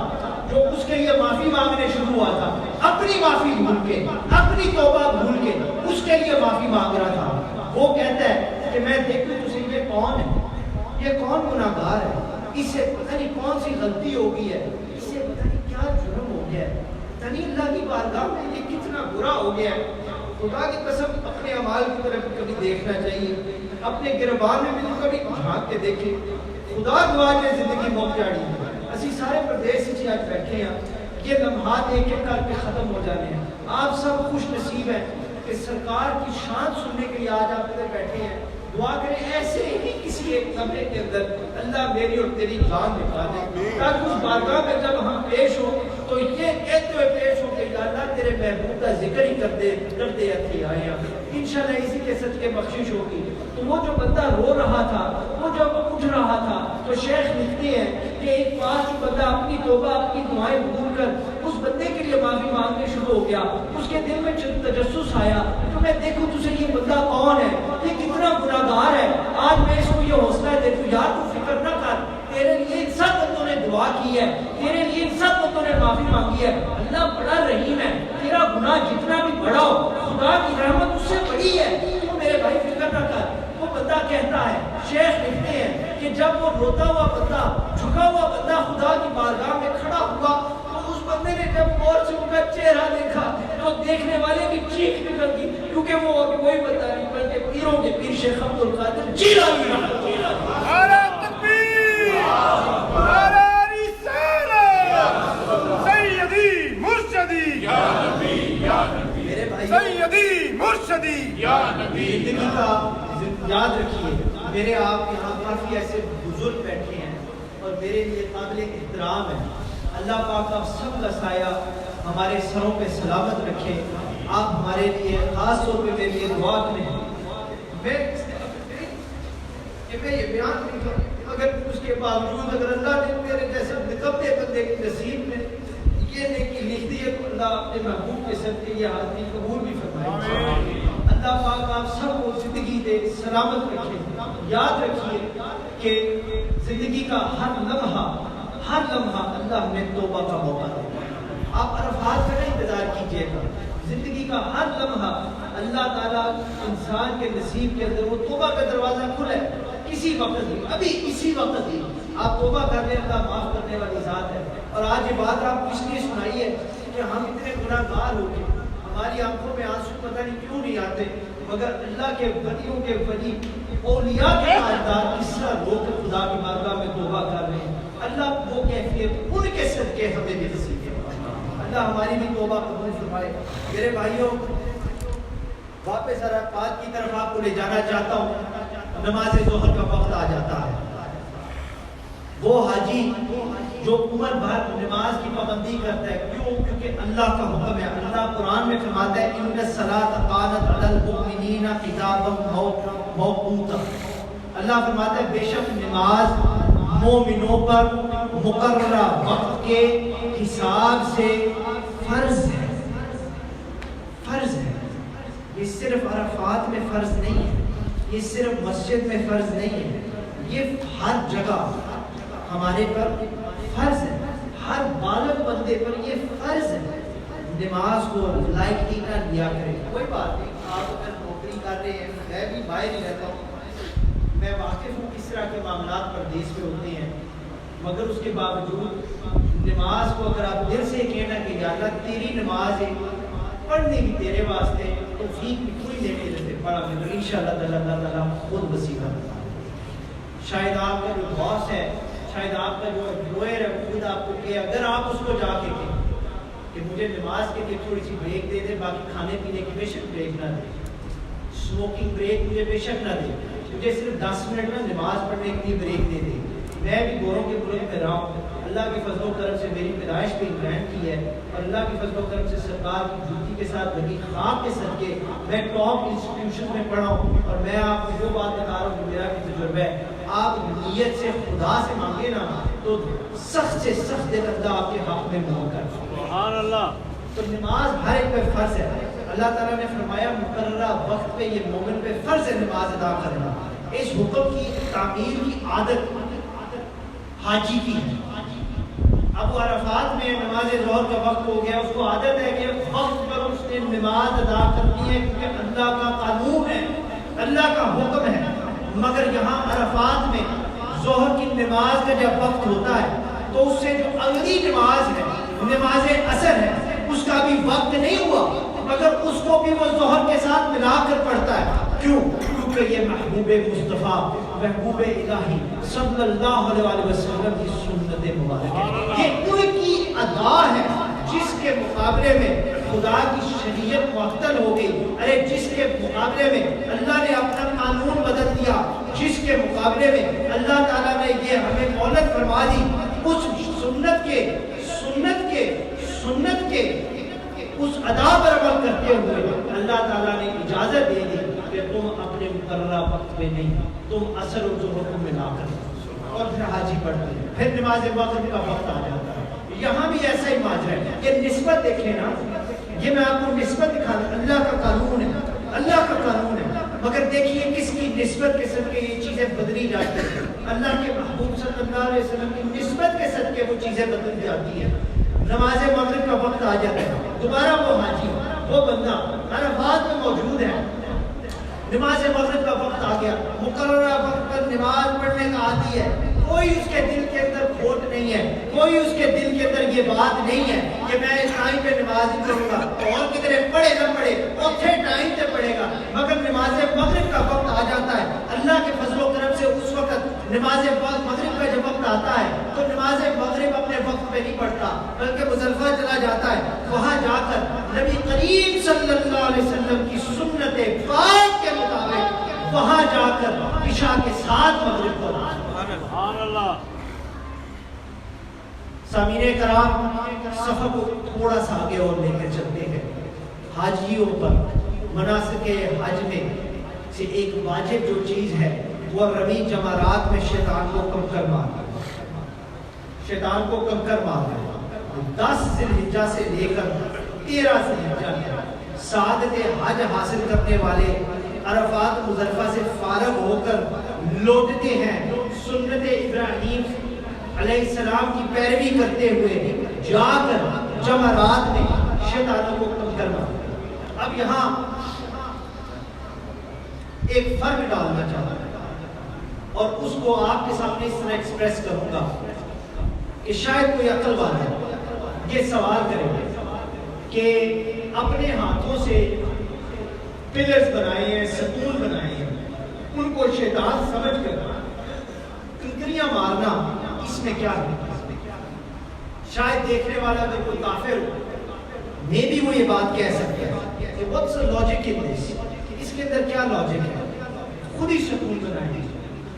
[SPEAKER 3] جو اس کے لیے معافی مانگنے شروع ہوا تھا, اپنی معافی بھول کے, اپنی توبہ بھول کے اس کے لیے معافی مانگ رہا تھا. وہ کہتا ہے کہ میں دیکھوں تجھے یہ کون ہے, یہ کون گناہگار ہے, اس سے پتہ نہیں کون سی غلطی ہو گئی ہے, اس سے پتہ نہیں کیا جرم ہو گیا ہے, پتہ نہیں اللہ کی بارگاہ میں یہ کتنا برا ہو گیا ہے. خدا کی قسم اپنے اعمال کی طرف کبھی دیکھنا چاہیے, اپنے گربان میں بھی کبھی جھانک کے دیکھیں. خدا دعا کے زندگی موت جاڑی اسی سارے پردیس سے آج بیٹھے ہیں, یہ لمحات ایک ایک کر کے ختم ہو جانے ہیں. آپ سب خوش نصیب ہیں کہ سرکار کی شان سننے کے لیے آج آپ ادھر بیٹھے ہیں. دعا کریں ایسے ہی کسی ایک کمرے کے اندر اللہ میری اور تیری جان دکھا دے, تاکہ اس بارگاہ میں جب ہم پیش ہو تو یہ کہتے ہوئے پیش ہو کہ یا اللہ تیرے محبوب کا ذکر ہی کرتے اتھی آئے ہیں. انشاءاللہ اسی کے سچ کے بخشش ہوگی. تو وہ جو بندہ رو رہا تھا, وہ جب اٹھ رہا تھا, تو شیخ لکھتے ہیں کہ ایک پاس بندہ اپنی توبہ, اپنی دعائیں بھول کر اس بندے کے لیے معافی مانگنے شروع ہو گیا. اس کے دل میں تجسس آیا تو میں دیکھوں تجھے یہ بندہ کون ہے, یہ کتنا گناہگار ہے. آج میں اس کو یہ حوصلہ دے دوں, یار تو فکر نہ کر, تیرے لیے ان سب بندوں نے دعا کی ہے, تیرے لیے ان سب بندوں نے معافی مانگی ہے. اللہ بڑا رحیم ہے, تیرا گناہ جتنا بھی بڑا ہو خدا کی رحمت اس سے بڑی ہے, تو میرے بھائی فکر نہ کر. وہ بندہ کہتا ہے, شیخ لکھتے ہیں کہ جب وہ روتا ہوا بندہ, جھکا ہوا بندہ خدا کی بارگاہ میں کھڑا ہوا, تو اس بندے نے جب غور سے ان کا چہرہ دیکھا تو دیکھنے والے کی چیخ نکل گئی, کیونکہ وہ کوئی بندہ نہیں بلکہ پیروں کے پیر شیخ عبد القادر جیلانی رحمۃ اللہ. نعرہ تکبیر, نعرہ رسالت, سیدی مرشدی یا نبی یا نبی, میرے بھائی سیدی مرشدی یا نبی. زندگی کا یاد رکھیے, میرے آپ یہاں کافی ایسے بزرگ بیٹھے ہیں اور میرے لیے قابل احترام ہے. اللہ پاک آپ سب کا سایہ ہمارے سروں پہ سلامت رکھے. آپ ہمارے لیے خاص طور پہ میرے لیے دعا کریں. میں یہ بیان نہیں کروں, اگر اس کے باوجود اگر اللہ نے میرے جیسے نکبے بندے کی نصیب میں یہ نیکی لکھ دی ہے تو اللہ اپنے محبوب کے سب کے لیے حاضری قبول بھی فرمائے. اللہ پاک آپ سب کو زندگی دے، سلامت رکھے۔ یاد رکھیے کہ زندگی کا ہر لمحہ اللہ ہمیں توبہ کا موقع دے۔ آپ عرفات کا انتظار کیجیے گا، زندگی کا ہر لمحہ اللہ تعالیٰ انسان کے نصیب کے اندر وہ توبہ کا دروازہ کھلا ہے، کسی وقت ہی، ابھی اسی وقت ہی آپ توبہ کر لیں، اللہ معاف کرنے والی ذات ہے۔ اور آج یہ بات آپ کو اس لیے سنائی ہے کہ ہم اتنے گناہ گار ہو گئے، ہماری آنکھوں میں آنسو پتہ نہیں کیوں نہیں آتے، مگر اللہ کے ولیوں کے ولی، اولیاء کے تاجدار کس طرح لوگ خدا کی بارگاہ میں توبہ کر رہے ہیں۔ اللہ وہ کیفیت ان کے صدقے ہمیں بھی نصیب ہے، اللہ ہماری بھی توبہ قبول فرمائے۔ میرے بھائیوں، واپس عرفات کی طرف آپ کو لے جانا چاہتا ہوں۔ نماز ظہر کا وقت آ جاتا ہے، وہ حاجی جو عمر بھر نماز کی پابندی کرتا ہے، کیوں؟ کیونکہ اللہ کا حکم ہے۔ اللہ قرآن میں فرماتا ہے ان الصلاۃ کانت علی المؤمنین کتابا موقوتا۔ اللہ فرماتا ہے بے شک نماز مومنوں پر مقررہ وقت کے حساب سے فرض ہے، فرض ہے۔ یہ صرف عرفات میں فرض نہیں ہے، یہ صرف مسجد میں فرض نہیں ہے، یہ ہر جگہ ہمارے پر فرض ہے، ہر بالغ بندے پر یہ فرض ہے۔ نماز کو لائٹلی نہ لیا کرے۔ کوئی بات نہیں، آپ اگر نوکری کر رہے ہیں، میں بھی باہر ہی رہتا ہوں، میں واقف ہوں کس طرح کے معاملات پردیس میں ہوتے ہیں، مگر اس کے باوجود نماز کو اگر آپ دل سے کہنا کہ یا اللہ تیری نماز ہے، پڑھنی بھی تیرے واسطے، توفیق بھی کوئی لینے لیتے پڑھا میں تو انشاءاللہ اللہ تعالیٰ خود وسیلہ بتا۔ شاید آپ کا جو باس ہے، شاید آپ کا جو امپلائر ہے، خود آپ کو کہ اگر آپ اس کو جا کے کہیں کہ مجھے نماز کے لیے تھوڑی سی بریک دے دے، باقی کھانے پینے کی بے شک بریک نہ دے، اسموکنگ بریک مجھے بے شک نہ دے، مجھے صرف 10 منٹ میں نماز پڑھنے کے لیے بریک دے دے۔ میں بھی گوروں کے ملک میں رہا ہوں، اللہ کی فضل و کرم سے میری پیدائش بھی انگلینڈ کی ہے، اور اللہ کی فضل و کرم سے سرکار کی جوتی کے ساتھ لگی خاک کے صدقے میں ٹاپ انسٹیٹیوشن میں پڑھا ہوں، اور میں آپ کو جو بات بتا رہا ہوں جو میرا بھی تجربہ ہے، آپ نیت سے خدا سے مانگے نا تو سخت سے سخت دن اللہ آپ کے حق میں مول کر۔ سبحان اللہ۔ تو نماز ہر ایک پہ فرض ہے۔ اللہ تعالیٰ نے فرمایا مقررہ وقت پہ یہ مومن پہ فرض ہے نماز ادا کرنا۔ اس حکم کی تعمیل کی عادت حاجی کی ہے۔ اب عرفات میں نماز ظہر کا وقت ہو گیا، اس کو عادت ہے کہ وقت پر اس نے نماز ادا کرنی ہے، کیونکہ اللہ کا قانون ہے، اللہ کا حکم ہے۔ مگر یہاں عرفات میں ظہر کی نماز کا جب وقت ہوتا ہے تو اس سے جو اگلی نماز ہے، نماز عصر ہے، اس کا بھی وقت نہیں ہوا، مگر اس کو بھی وہ ظہر کے ساتھ ملا کر پڑھتا ہے۔ کیوں؟ کیونکہ یہ محبوب مصطفیٰ، محبوب الہی صلی اللہ علیہ وسلم کی سنت مبارک ہے۔ یہ ان کی ادا ہے جس کے مقابلے میں خدا کی شریعت معطل ہو گئی، ارے جس کے مقابلے میں اللہ نے اپنا قانون بدل دیا، جس کے مقابلے میں اللہ تعالیٰ نے یہ ہمیں مہلت فرما دی، اس سنت کے اس ادا پر عمل کرتے ہوئے اللہ تعالیٰ نے اجازت دے دی کہ تم اپنے مقررہ وقت میں نہیں، تم عصر و ظہر کو ملا کر اور پھر حاجی پڑھتے ہیں، پھر نماز مغرب کا وقت آ جاتا ہے۔ یہاں بھی ایسا ہی ماجرا ہے۔ یہ نسبت دیکھیں نا، یہ میں آپ کو نسبت دکھا دوں، اللہ کا قانون ہے، اللہ کا قانون ہے، مگر دیکھیے کس کی نسبت کے صدقے یہ چیزیں بدلی جاتی ہیں۔ اللہ کے محبوب صلی اللہ علیہ وسلم کی نسبت کے صدقے وہ چیزیں بدل جاتی ہیں۔ نماز مغرب کا وقت آ جاتا ہے، دوبارہ وہ حاجی، وہ بندہ عرفات میں موجود ہے، نماز مغرب کا وقت آ گیا، مقررہ وقت پر نماز پڑھنے کا عادی ہے، کوئی اس کے دل کے اندر کھوٹ نہیں ہے، کوئی اس کے دل کے اندر یہ بات نہیں ہے کہ میں اس ٹائم پہ نماز ہی پڑھوں گا، اور کدھر پڑھے نہ پڑھے اوتھے ٹائم پہ پڑھے گا، مگر نماز مغرب کا وقت آ جاتا ہے، اللہ کے فضل و کرم سے اس وقت نماز مغرب کا جب وقت آتا ہے تو نماز مغرب اپنے وقت پہ نہیں پڑھتا، بلکہ مزدلفہ چلا جاتا ہے، وہاں جا کر نبی کریم صلی اللہ علیہ وسلم کی سنت پاک کے مطابق وہاں جا کر عشاء کے ساتھ مغرب کو سبحان اللہ۔ سامعین کرام، سفر کو تھوڑا سا آگے اور لے کر چلتے ہیں۔ حاجیوں پر مناسک حج میں سے ایک واجب جو چیز ہے وہ رمی جمرات میں شیطان کو کنکر مارنا، شیطان کو کنکر مارنا۔ 10 ذی الحجہ سے لے کر 13 ذی الحجہ سعادت حج حاصل کرنے والے عرفات مزدلفہ سے فارغ ہو کر لوٹتے ہیں سنت ابراہیم علیہ السلام کی پیروی کرتے ہوئے جا کر جمرات میں شیطانوں کو کم کرنا. اب یہاں ایک فرق ڈالنا چاہتا ہوں اور اس کو آپ کے سامنے اس طرح ایکسپریس کروں گا کہ شاید کوئی عقل والا یہ سوال کرے گا کہ اپنے ہاتھوں سے پلرز بنائے ہیں ستون بنائے ہیں ان کو شیطان سمجھ کر کنکریاں مارنا اس میں کیا ہے؟ شاید دیکھنے والا اگر کوئی کافر ہو میں بھی وہ یہ بات کہہ سکتے ہیں کہ what's the logic in this؟ اس کے اندر کیا لاجک ہے؟ خود ہی ستون بنائے ہیں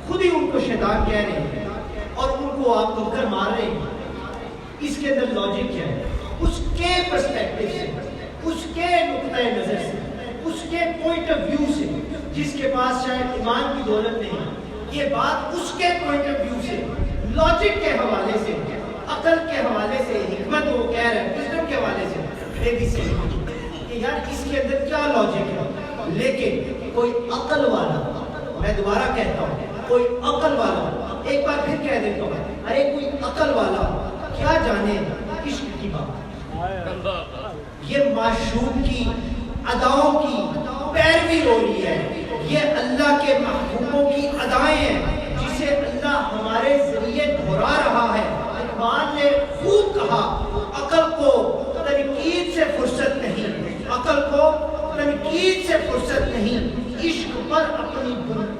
[SPEAKER 3] خود ہی ان کو شیطان کہہ رہے ہیں اور ان کو آپ کنکر مار رہے ہیں. اس کے اندر لاجک کیا ہے؟ اس کے پرسپیکٹیو سے اس کے نقطۂ نظر سے اس کے پوائنٹ آف ویو سے جس کے پاس شاید ایمان کی دولت نہیں یہ بات اس کے پوائنٹ آف ویو سے لاجک کے حوالے سے عقل کے حوالے سے حکمت وہ کہہ رہے ہیں وزڈم کے حوالے سے کہ یار اس کے اندر کیا لاجک ہے. لیکن کوئی عقل والا میں دوبارہ کہتا ہوں کوئی عقل والا ایک بار پھر کہہ دیتا ہوں ارے کوئی عقل والا کیا جانے عشق کی بات یہ معشوق کی اداؤں کی پیروی ہو رہی ہے یہ اللہ کے محبوبوں کی ادائیں ہیں جسے اللہ ہمارے ذریعے دہرا رہا ہے. اقبال نے خوب کہا عقل کو تنقید سے فرصت نہیں عقل کو تنقید سے فرصت نہیں عشق پر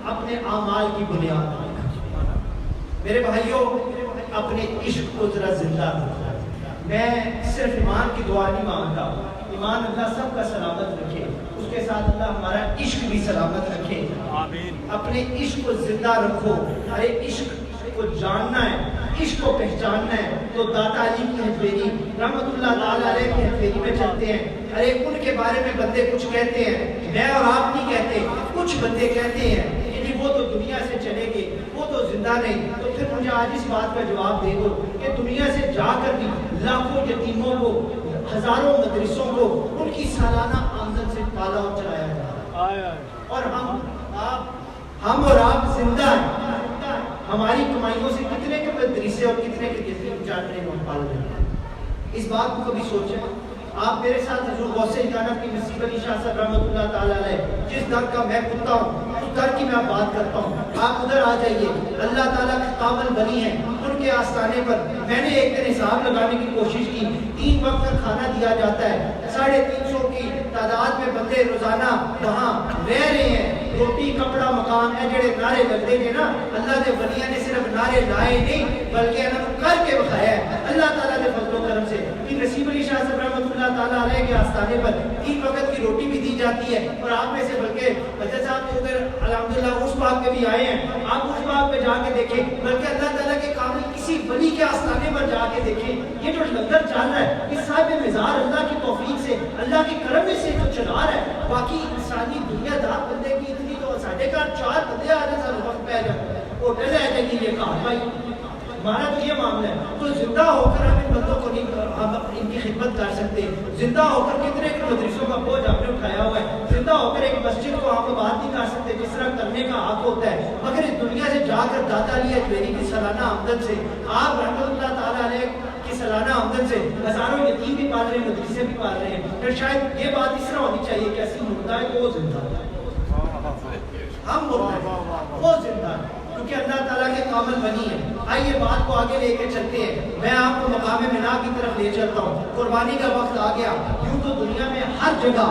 [SPEAKER 3] اپنے اعمال کی بنیاد. میرے بھائیوں اپنے عشق کو ذرا زندہ رکھو. میں صرف ایمان کی دعا نہیں مانگتا ایمان اللہ سب کا سلامت رکھے اس کے ساتھ اللہ ہمارا عشق بھی سلامت رکھے. اپنے عشق کو زندہ رکھو. ارے عشق کو جاننا ہے عشق کو پہچاننا ہے تو داتا علی کی حجویری رحمت اللہ تعالیٰ علیہ کی حجویری میں چلتے ہیں. ارے ان کے بارے میں بندے کچھ کہتے ہیں میں اور آپ نہیں کہتے کچھ بندے کہتے ہیں کہ وہ تو دنیا سے چلے گئے وہ تو زندہ نہیں. تو پھر مجھے آج اس بات کا جواب دے دو کہ دنیا سے جا کر بھی لاکھوں یتیموں کو ہزاروں مدرسوں کو ان کی سالانہ آمدن سے پالا اور چلایا جا رہا ہے اور ہم اور آپ زندہ ہیں. ہماری کمائیوں سے کتنے کے مدرسے اور کتنے کے یتیم جاننے میں پال رہے ہیں. اس بات کو کبھی سوچیں. آپ میرے ساتھ حضور غوث کائنات کی نصیب علی شاہ صاحب رحمۃ اللہ تعالیٰ علیہ جس در کا میں کتا ہوں اس در کی میں بات کرتا ہوں. آپ ادھر آ جائیے اللہ تعالیٰ کے قابل بنی ہیں ان کے آستانے پر میں نے ایک دن حساب لگانے کی کوشش کی 3 وقت کا کھانا دیا جاتا ہے 350 کی تعداد میں بندے روزانہ وہاں رہ رہے ہیں. روٹی کپڑا مکان ہے جڑے نعرے لگتے ہیں نا اللہ کے ولیاں نے صرف نعرے لائے نہیں بلکہ انہوں کر کے بخایا ہے اللہ تعالیٰ کے فضل و کرم سے. نصیب علی شاہ صاحب رحمۃ اللہ تعالیٰ علیہ کے آستانے پر 3 وقت کی روٹی بھی دی جاتی ہے اور آپ میں سے بلکہ حضرت صاحب جو ادھر الحمدللہ اس بات پہ بھی آئے ہیں آپ اس بات پہ جا کے دیکھیں بلکہ اللہ تعالیٰ کے کامل کسی ولی کے آستانے پر جا کے دیکھیں یہ جو لنگر چل رہا ہے یہ صاحب مزار اللہ کی توفیق سے اللہ کی کرم سے جو چلا رہا ہے. باقی انسانی دنیا دار بندے کی اتنی تو ساڑھے کا 4 بندے آ جائے سر وقت پہ جائے ہوٹل ہے کہ یہ کہا بھائی ہمارا تو یہ معاملہ ہے. تو زندہ ہو کر ہم ان بندوں کو نہیں ہم ان کی خدمت کر سکتے. زندہ ہو کر کتنے مدرسوں کا بوجھ ہم نے اٹھایا ہوا ہے. زندہ ہو کر ایک مسجد کو ہم بات نہیں کر سکتے جس طرح کرنے کا حق ہوتا ہے. مگر اس دنیا سے جا کر داتا علی حجویری کی سالانہ آمدن سے آپ رحمۃ اللہ تعالیٰ علیہ کی سالانہ آمدن سے ہزاروں یتیم بھی پال رہے ہیں مدرسے بھی پال رہے ہیں. پھر شاید یہ بات اس طرح ہونی چاہیے کہ ایسی مردہ ہے تو وہ زندہ ہے ہم مردہ ہیں وہ زندہ ہے کیونکہ اللہ تعالیٰ کے کامل بنی ہے. آئیے بات کو آگے لے کے چلتے ہیں. میں آپ کو مقام منا کی طرف لے چلتا ہوں. قربانی کا وقت آ گیا. یوں تو دنیا میں ہر جگہ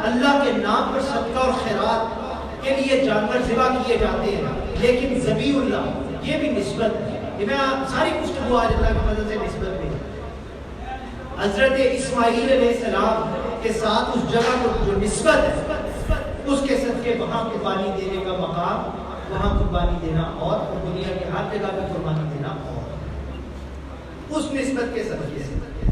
[SPEAKER 3] اللہ کے نام پر صدقہ اور خیرات کے لیے جانور ذبح کیے جاتے ہیں لیکن ذبیح اللہ یہ بھی نسبت ہے. یہ میں ساری گفتگو آج اللہ کی مدد سے نسبت میں حضرت اسماعیل علیہ السلام کے ساتھ اس جگہ کو جو نسبت ہے اس کے صدقے وہاں قربانی دینے کا مقام وہاں قربانی دینا اور دنیا کی ہر جگہ پہ قربانی دینا اور اس نسبت کے صدقے سے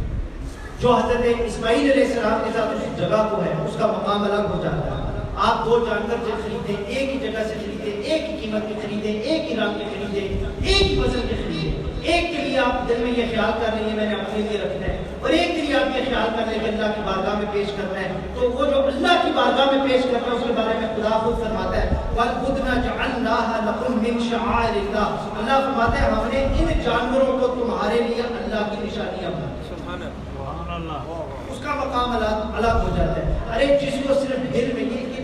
[SPEAKER 3] جو حضرت اسماعیل علیہ السلام کے ساتھ اس جگہ کو ہے اس کا مقام الگ ہو جاتا ہے. آپ 2 جانور جو خریدیں ایک ہی جگہ سے خریدیں ایک ہی قیمت کے خریدیں ایک ہی رنگ کے خریدیں ایک ہی وزن کے خریدیں ایک کے لیے لیے آپ دل میں یہ خیال کر رہی ہیں میں نے اپنے لیے رکھنا ہے، اور ایک کے لیے آپ یہ خیال کر لیں کہ اللہ کی بارگاہ میں پیش کرنا ہے، تو وہ جو اللہ کی بارگاہ میں پیش کرنا ہے اس کے بارے میں خدا خود فرماتا ہے وَالْبُدْنَ جَعَلْنَاهَا لَكُم مِّن شَعَائِرِ اللَّهِ، اللہ فرماتا ہے ہم نے ان جانوروں کو تمہارے لیے اللہ کی نشانیاں بنائی۔ سبحان اللہ، اس کا مقام الگ ہو جاتا ہے۔ ارے جس کو صرف دل میں یہ کہ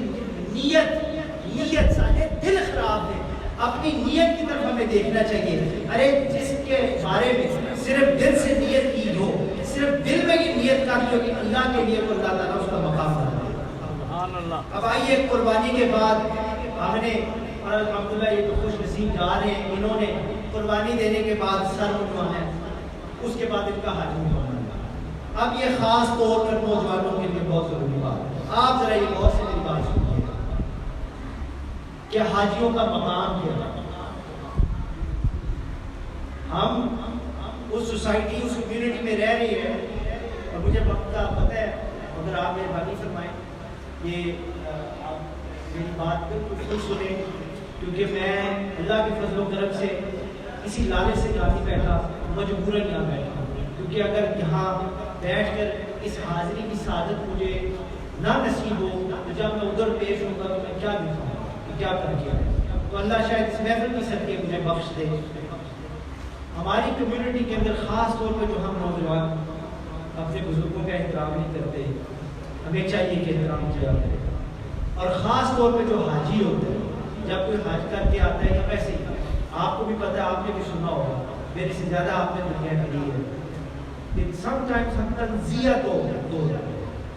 [SPEAKER 3] نیت سارے دل خراب ہے، اپنی نیت کی طرف ہمیں دیکھنا چاہیے۔ ارے جس کے بارے میں صرف دل سے نیت کی ہو، صرف دل میں یہ نیت کر جو کہ اللہ کے لیے، تو اللہ تعالیٰ اس کا مقام بنا دے۔ اب آئیے قربانی کے بعد ہم نے اور الحمدللہ یہ تو خوش نصیب جا رہے ہیں، انہوں نے قربانی دینے کے بعد سر منڈوانا ہے، اس کے بعد ان کا حج منڈوانا ہے۔ اب یہ خاص طور پر نوجوانوں کے لیے بہت ضروری بات ہے، آپ ذرا یہ بہت سے میری بات سنیے کہ حاجیوں کا مقام کیا ہے۔ ہم اس سوسائٹی اس کمیونٹی میں رہ رہی ہے، اور مجھے وقت کا پتہ ہے، اگر آپ مہربانی فرمائیں کہ آپ میری بات بالکل خود سنیں، کیونکہ میں اللہ کے فضل و کرم سے کسی لالچ سے یہاں نہیں بیٹھا، مجبوراً یہاں بیٹھا، کیونکہ اگر یہاں بیٹھ کر اس حاضری کی سعادت مجھے نہ نصیب ہو تو جب میں ادھر پیش ہوں گا تو میں کیا دکھاؤں، کیا کر کے آئے؟ تو اللہ شاید اس محفل کی صدقے مجھے بخش دے۔ ہماری کمیونٹی کے اندر خاص طور پہ جو ہم نوجوان اپنے بزرگوں کا احترام نہیں کرتے، ہمیں چاہیے کہ احترام کیا کرے، اور خاص طور پہ جو حاجی ہوتے ہیں، جب کوئی حج کر کے آتا ہے یا ویسے ہی آپ کو بھی پتہ ہے، آپ نے بھی سنا ہوگا، میرے سے زیادہ آپ نے دنیا کری ہے کہ سم ٹائمز ہم تنزیہ تو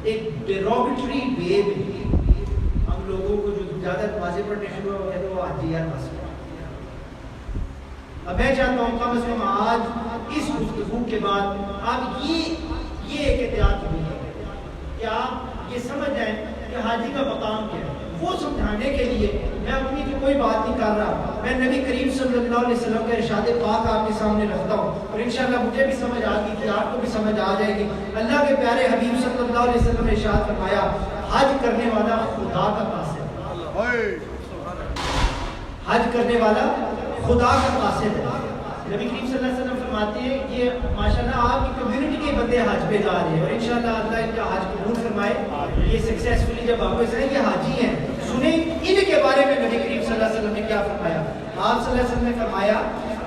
[SPEAKER 3] ایک ڈیروگیٹری وے میں ہم لوگوں کو جو زیادہ نمازیں پڑھنے شروع ہو گئے تو وہ حاجیات مسئلہ۔ اب میں چاہتا ہوں کم از کم آج اس گفتگو کے بعد آپ یہ ایک احتیاط ہوئی ہے کہ آپ یہ سمجھ جائیں کہ حاجی کا مقام کیا ہے، وہ سمجھانے کے لیے میں اپنی تو کوئی بات نہیں کر رہا، میں نبی کریم صلی اللہ علیہ وسلم کا ارشاد پاک آپ کے سامنے رکھتا ہوں، اور انشاءاللہ مجھے بھی سمجھ آ گئی کہ آپ کو بھی سمجھ آ جائے گی۔ اللہ کے پیارے حبیب صلی اللہ علیہ وسلم نے ارشاد فرمایا حج کرنے والا خدا کا قاصد ہے، حج کرنے والا خدا کا قاصد ہے۔ نبی کریم صلی اللہ علیہ وسلم فرماتے ہیں یہ ماشاءاللہ آپ کی کمیونٹی کے بندے حج پہ جا رہے ہیں، اور انشاءاللہ اللہ ان کا حج قبول فرمائے، یہ سکسیسفلی جب واپس آئیں، یہ حاجی ہیں۔ سنیں ان کے بارے میں نبی کریم صلی اللہ علیہ وسلم نے کیا فرمایا۔ آپ صلی اللہ علیہ وسلم نے فرمایا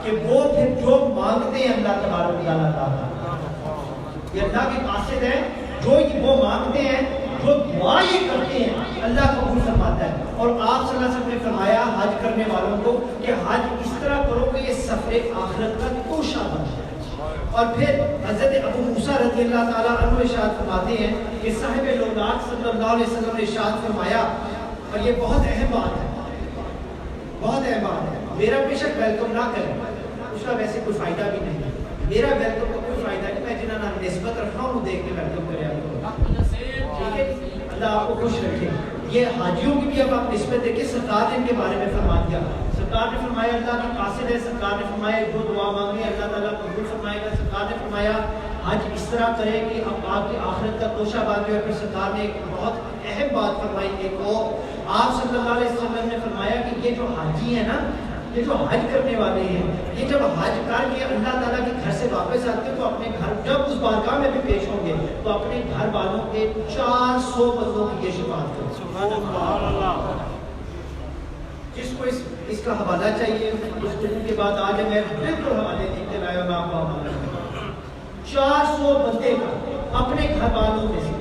[SPEAKER 3] کہ وہ پھر جو مانگتے ہیں اللہ تبارک و تعالیٰ یہ اللہ کے قاصد ہیں، جو وہ مانگتے ہیں، جو دعا یہ کرتے ہیں اللہ قبول فرماتا ہے۔ اور آپ صلی اللہ علیہ وسلم نے فرمایا حج کرنے والوں کو کہ حج اس طرح کرو کہ یہ سفر آخرت کا توشہ بن جائے۔ اور پھر حضرت ابو موسیٰ رضی اللہ تعالیٰ عنہ ارشاد فرماتے ہیں کہ صاحب لولاک صلی اللہ علیہ وسلم نے ارشاد فرمایا، اور یہ بہت اہم بات ہے، بہت اہم بات ہے، میرا بے شک ویلکم نہ کریں، اس کا ویسے کوئی فائدہ بھی نہیں ہے، میرا ویلکم کا کوئی فائدہ نہیں، میں جنہاں نام نسبت رکھنا ہوں دیکھ کے ویلکم کرے آپ کو، ٹھیک ہے، اللہ آپ کو خوش رکھے۔ یہ حاجیوں کی بھی اب آپ نسبت دیکھیں، سرکار نے ان کے بارے میں فرما دیا، سرکار نے فرمایا اللہ کا قاصد ہے، سرکار نے فرمایا جو دعا مانگے اللہ تعالیٰ قبول فرمائے گا، سرکار نے فرمایا حج اس طرح کرے کہ اب آپ کی آخرت کا توشہ بن جائے۔ پھر سرکار نے ایک بہت اہم بات فرمائی، ایک اور آپ صلی اللہ علیہ وسلم نے فرمایا کہ یہ جو حاجی ہیں نا، یہ جو حج کرنے والے ہیں، یہ جب حج کر کے اللہ تعالیٰ کے گھر سے واپس آتے ہیں تو اپنے گھر جب اس بارگاہ میں بھی پیش ہوں گے تو اپنے گھر والوں کے 400 بندوں کی یہ شفاعت کریں۔ سبحان اللہ۔ جس کو اس کا حوالہ چاہیے اس دن کے بعد آج میں بالکل حوالے دیکھتے لایا میں آپ کو حوالہ 400 بندے کا اپنے گھر والوں میں سے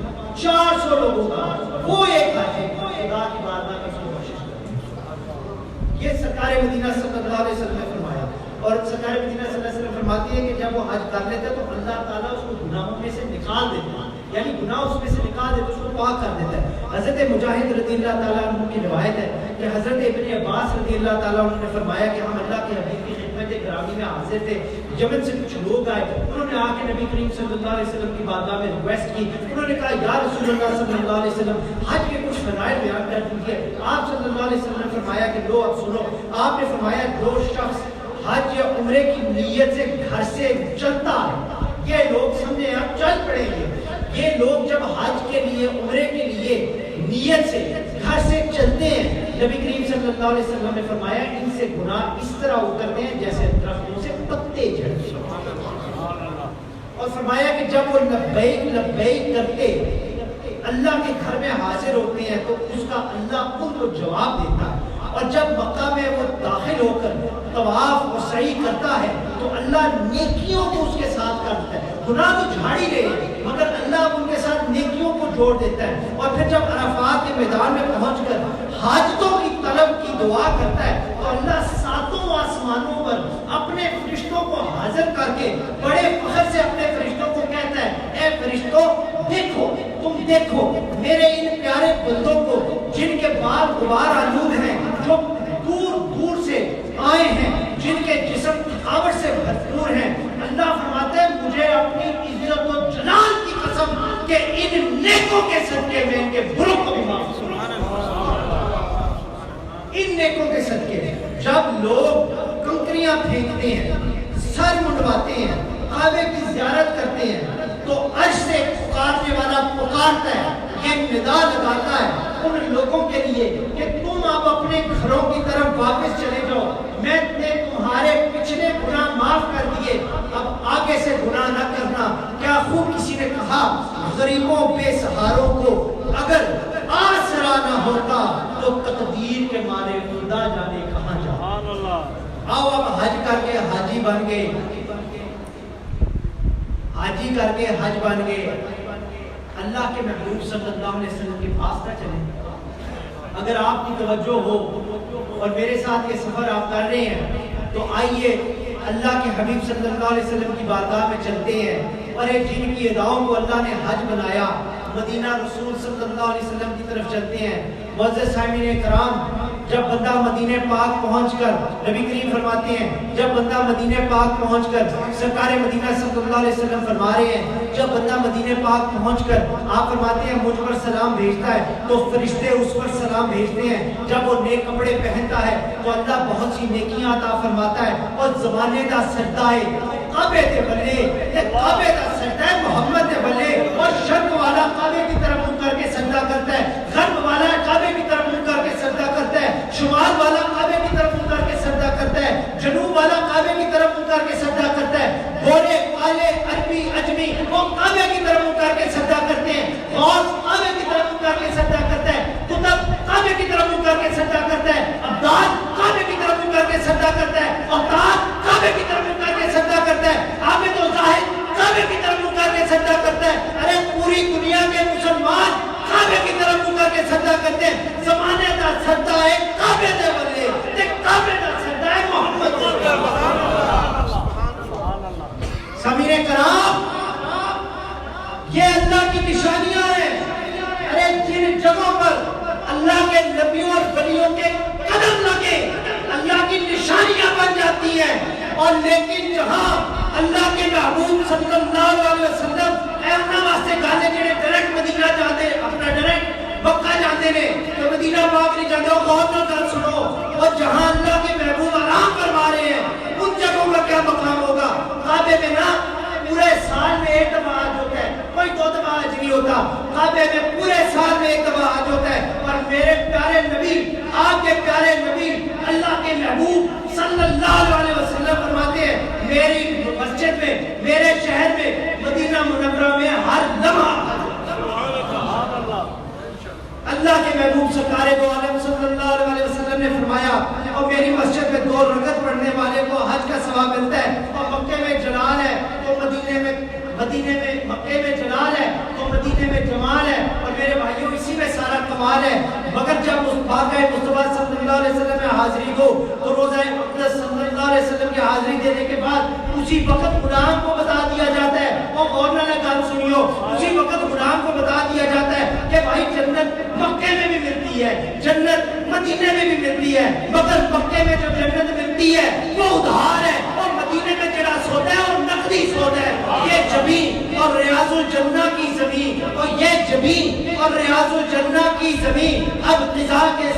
[SPEAKER 3] 400 لوگوں کا وہ ایک حج ہے خدا کی بارگاہ میں اس کو بخشش کرے۔ یہ سرکار مدینہ صلی اللہ علیہ وسلم نے فرمایا، اور سرکار مدینہ صلی اللہ علیہ وسلم فرماتی ہے کہ جب وہ حج کر لیتے تو اللہ تعالیٰ اس کو گناہوں میں سے نکال دیتا ہے، یعنی گناہ اس میں سے نکال دیتا ہے، اس کو پاک کر دیتا ہے۔ حضرت مجاہد رضی اللہ تعالیٰ عنہ کی روایت ہے کہ حضرت ابن عباس رضی اللہ تعالیٰ عنہ نے فرمایا کہ ہم اللہ کے حبیب کی خدمت گرامی میں حاضر تھے، یمن سے کچھ لوگ آئے، انہوں نے آ کے نبی کریم صلی اللہ علیہ وسلم کی بارگاہ میں ریکویسٹ کی، انہوں نے کہا یا رسول اللہ صلی اللہ علیہ وسلم حج کے کچھ فضائل بیان کر دیجیے۔ آپ صلی اللہ علیہ وسلم نے فرمایا کہ لو اب سنو، آپ نے فرمایا جو شخص حج یا عمرے کی نیت سے گھر سے چلتا ہے، یہ لوگ سمجھے آپ چل پڑیں گے، یہ لوگ جب حج کے لیے عمرے کے لیے نیت سے گھر سے چلتے ہیں، نبی کریم صلی اللہ علیہ وسلم نے فرمایا ان سے گناہ اس طرح اترتے ہیں جیسے درختوں سے پتے جھڑتے ہیں۔ فرمایا کہ جب وہ لبیک لبیک کرتے اللہ کے گھر میں حاضر ہوتے ہیں تو اس کا اللہ ان کو جواب دیتا ہے، اور جب مکہ میں وہ داخل ہو کر طواف و سعی کرتا ہے تو اللہ نیکیوں کو اس کے ساتھ کرتا ہے، گناہ تو جھاڑی لے مگر اللہ ان کے ساتھ نیکیوں کو جوڑ دیتا ہے، اور پھر جب عرفات کے میدان میں پہنچ کر حاجتوں کی طلب کی دعا کرتا ہے تو اللہ ساتوں آسمانوں پر اپنے فرشتوں کو حاضر کر کے بڑے فخر سے اپنے فرشتوں کو کہتا ہے، اے فرشتوں دیکھو، تم دیکھو میرے ان پیارے بندوں کو جن کے بال غبار آلود ہیں، جو دور دور سے آئے ہیں، جن کے جسم تھکاوٹ سے بھرپور ہیں۔ اللہ فرماتے ہیں مجھے اپنی عزت و جلال کی قسم کہ ان نیکوں کے صدقے میں ان کے بروں کو بھی معاف کروں۔ ان نیکوں کے صدقے جب لوگ کنکریاں پھینکتے ہیں، سر منڈواتے ہیں، کعبے کی زیارت کرتے ہیں تو عرش سے پکارنے والا پکارتا ہے، یہ ندا لگاتا ہے ان لوگوں کے لیے کہ تم اب اپنے گھروں کی طرف واپس چلے جاؤ، میں نے تمہارے پچھلے گناہ معاف کر دیے، اب آگے سے گناہ نہ کرنا۔ کیا خوب کسی نے کہا غریبوں بے سہاروں کو اگر آسرا نہ ہوتا تو تقدیر کے مارے خدا جانے کہاں جا۔ آؤ اب حج کر کے حاجی بن گئے، حاجی کر کے حج بن گئے، اللہ کے محبوب صلی اللہ علیہ وسلم کے پاس نہ چلیں۔ اگر آپ کی توجہ ہو اور میرے ساتھ یہ سفر آپ کر رہے ہیں تو آئیے اللہ کے حبیب صلی اللہ علیہ وسلم کی بارگاہ میں چلتے ہیں، اور ایک جن کی اداؤں کو اللہ نے حج بنایا، مدینہ رسول صلی اللہ علیہ وسلم کی طرف چلتے ہیں۔ معزز سامعین کرام، جب بندہ مدینہ پاک پہنچ کر، نبی کریم فرماتے ہیں جب بندہ مدینہ پاک پہنچ کر، سرکار مدینہ صلی اللہ علیہ وسلم فرما رہے ہیں جب بندہ مدینہ پاک پہنچ کر آپ فرماتے ہیں مجھ پر سلام بھیجتا ہے تو فرشتے اس پر سلام بھیجتے ہیں، جب وہ نیک کپڑے پہنتا ہے تو اللہ بہت سی نیکیاں عطا فرماتا ہے، اور زمانے دا سجدہ ہے کعبے دے بلے، یہ کعبے دا سجدہ ہے محمد دے بلے، اور شرق والا کعبے کی طرف منہ کر کے سجدہ کرتا ہے، غرب والا کعبے کی طرف منہ کر کے سجدہ کرتا ہے، شمال والا کعبے کی طرف منہ کر کے سجدہ کرتا ہے، جنوب والا کعبے کی طرف منہ کر کے سجدہ کرتا ہے، گورے کالے عربی اجمی وہ کعبے کی طرف منہ کر کے سجدہ کرتے ہیں، غوث کعبے کی طرف منہ کر کے سجدہ کرتا ہے، قطب کعبے کی طرف منہ کر کے سجدہ کرتا ہے، عبدال کعبے کی طرف منہ کر کے سجدہ کرتا ہے، اوتاد کعبے کی طرف منہ کر کے سجدہ کرتا ہے، عابد و زاہد کعبے کی طرف منہ کر کے سجدہ کرتا ہے۔ ارے پوری دنیا کے مسلمان کعبے کی طرف منہ کر کے سجدہ کرتے ہیں، زمانے کا سجدہ ہے کعبے دے بلے، تے کعبے کا سجدہ ہے محمد دے بلے۔ سامعین کرام، یہ اللہ کی نشانیاں ہیں۔ ارے جن جگہوں پر اللہ کے نبیوں اور ولیوں کے قدم لگے اللہ کی نشانیاں بن جاتی ہیں، اور لیکن جہاں اللہ کے محبوب صلی اللہ علیہ وسلم اے انہاں واسطے گانے جڑے ڈائریکٹ مدینہ جاتے اپنا ڈائریکٹ مکہ جاتے نے تو مدینہ پاک نہیں جاتے، غور نہ کر سنو، اور جہاں اللہ کے محبوب آرام فرما رہے ہیں ان جگہوں کا کیا مقام ہوگا؟ کعبے میں نہ پورے سال میں ایک دفعہ حج ہوتا ہے، کوئی دو دفعہ حج نہیں ہوتا، کعبے میں پورے سال میں ایک دفعہ حج ہوتا ہے۔ اور میرے پیارے نبی، آپ کے پیارے نبی، اللہ کے محبوب صلی اللہ علیہ وسلم فرماتے ہیں میری مسجد میں، میرے شہر میں، مدینہ منورہ میں ہر لمحہ اللہ کے محبوب سرکار دو عالم صلی اللہ علیہ وسلم نے فرمایا، اور میری مسجد میں 2 رکعت پڑھنے والے کو حج کا ثواب ملتا ہے، اور مکے میں جلال ہے تو مکے میں جلال ہے تو مدینے میں جمال ہے، اور میرے بھائیوں اسی میں سارا کمال ہے۔ مگر جب اس باقہ مصطفیٰ صلی اللہ علیہ وسلم میں حاضری ہو تو روزہ اقدس صلی اللہ علیہ وسلم کی حاضری دینے کے بعد اسی وقت غلام کو بتا دیا جاتا ہے، اور غور نہ گل سنیو، اسی وقت غلام کو بتا دیا جاتا ہے کہ بھائی جنت مکے میں بھی ملتی ہے، جنت مدینے میں بھی ملتی ہے، مگر مکے میں جو جنت ملتی ہے وہ ادھار ہے، اور مدینے میں جڑا سودا ہے اور نقدی سودا ہے۔ یہ زمین اور ریاض الجنہ کی زمین، اور یہ زمین اور ریاض الجنہ کی زمین اب قضا کے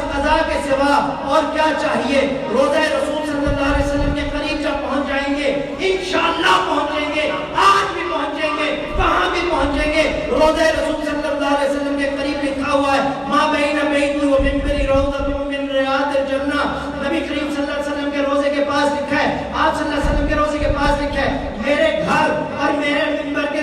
[SPEAKER 3] سوا اور کیا چاہیے؟ روضہ رسول صلی اللہ علیہ وسلم کے قریب جب پہنچ جائیں گے انشاءاللہ پہنچیں گے، آج بھی پہنچیں گے، وہاں بھی پہنچیں گے۔ روضہ رسول صلی اللہ علیہ وسلم کے قریب لکھا ہوا ہے ما بین بیتی و منبری روضۃ من ریاض الجنہ، نبی کریم صلی اللہ علیہ وسلم کے روضے کے پاس لکھا ہے، آپ صلی اللہ علیہ وسلم کے روضے کے پاس لکھا ہے میرے گھر اور میرے منبر کے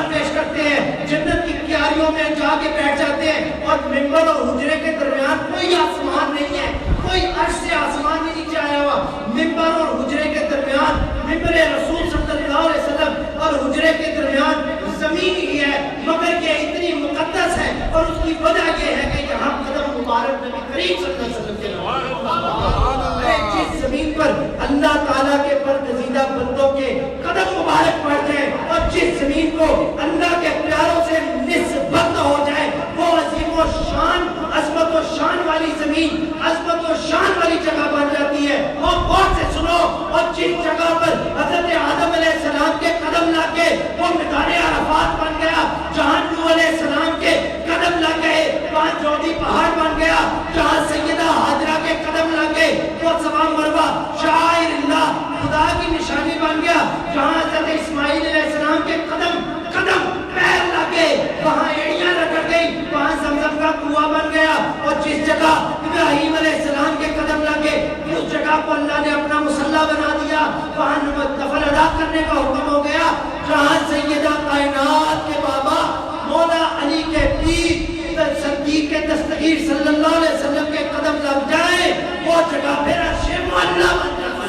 [SPEAKER 3] سلام پیش کرتے ہیں، جنت کی کیاریوں میں جا کے بیٹھ جاتے ہیں، اور ممبر اور حجرے کے درمیان کوئی آسمان نہیں ہے، کوئی عرش سے آسمان نہیں نیچے آیا ہوا، ممبر اور حجرے کے درمیان، ممبر رسول صلی اللہ علیہ وسلم اور حجرے کے درمیان زمین ہی ہے، مگر یہ اتنی مقدس ہے، اور اس کی وجہ یہ ہے کہ یہاں قدم مبارک نبی کریم صلی اللہ علیہ وسلم کے جس زمین پر اللہ تعالیٰ کے برگزیدہ بندوں کے قدم مبارک پڑ جائے، اور جس زمین کو اللہ کے پیاروں سے نسبت ہو جائے، وہ عظیم و شان، عظمت و شان والی زمین، عظمت و شان والی جگہ بن جاتی ہے۔ اور غور سے سنو، اور جس جگہ پر حضرت آدم علیہ السلام کے قدم لگ گئے وہ میدان عرفات بن گیا، جہاں نوح علیہ السلام کے قدم لگ گئے وہاں جودی پہاڑ بن گیا، جہاں سیدہ حاجرہ کے قدم لگ گئے وہ صفا مروہ شعائر اللہ خدا کی نشانی بن گیا، جہاں حضرت اسماعیل علیہ السلام کے قدم پیر لگے وہاں ایڑیاں رگڑ گئی، وہاں زمزم کا کنواں بن گیا، اور جس جگہ ابراہیم علیہ السلام کے قدم لگے اس جگہ کو اللہ نے اپنا مصلی بنا دیا، وہاں نفل ادا کرنے کا حکم ہو گیا، جہاں سیدہ کائنات کے بابا مولا علی کے پیر صدیق کے دستگیر صلی اللہ علیہ وسلم کے قدم لگ جائے وہ جگہ پھر عرش معلیٰ بن جاتی ہے۔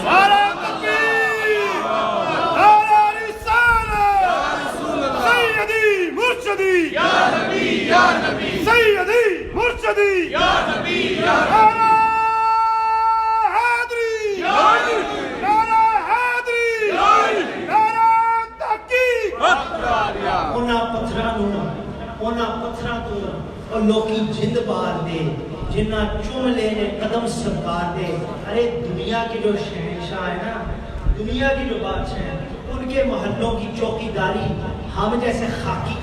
[SPEAKER 2] سیدی مرشدی یا نبی یا نبی، سیدی مرشدی یا نبی یا نبی، حیدری نعرہ حیدری، نعرہ تحقیق،
[SPEAKER 3] اونا پتھراں تو اور لوکی جند بار دے جنہ چوم لینے قدم سرکار دے۔ ارے دنیا کے جو شہنشاہ ہیں نا، دنیا کی جو بادشاہ ہیں، ان کے محلوں کی چوکی داری ہم جیسے خاکی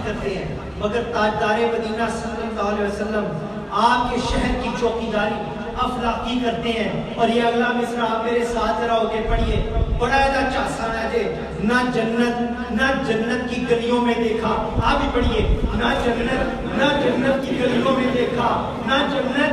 [SPEAKER 3] کرتے ہیں، مگر تاجدار مدینہ صلی اللہ علیہ وسلم آپ کے شہر کی چوکی داری افلاقی کرتے ہیں۔ اور یہ اگلا مصرع آپ میرے ساتھ ذرا ہو کے پڑھیے، بڑا ایدہ چاسا نہ دے، نہ جنت کی گلیوں میں دیکھا، آپ بھی پڑھیے، نہ جنت کی گلیوں میں دیکھا، نہ جنت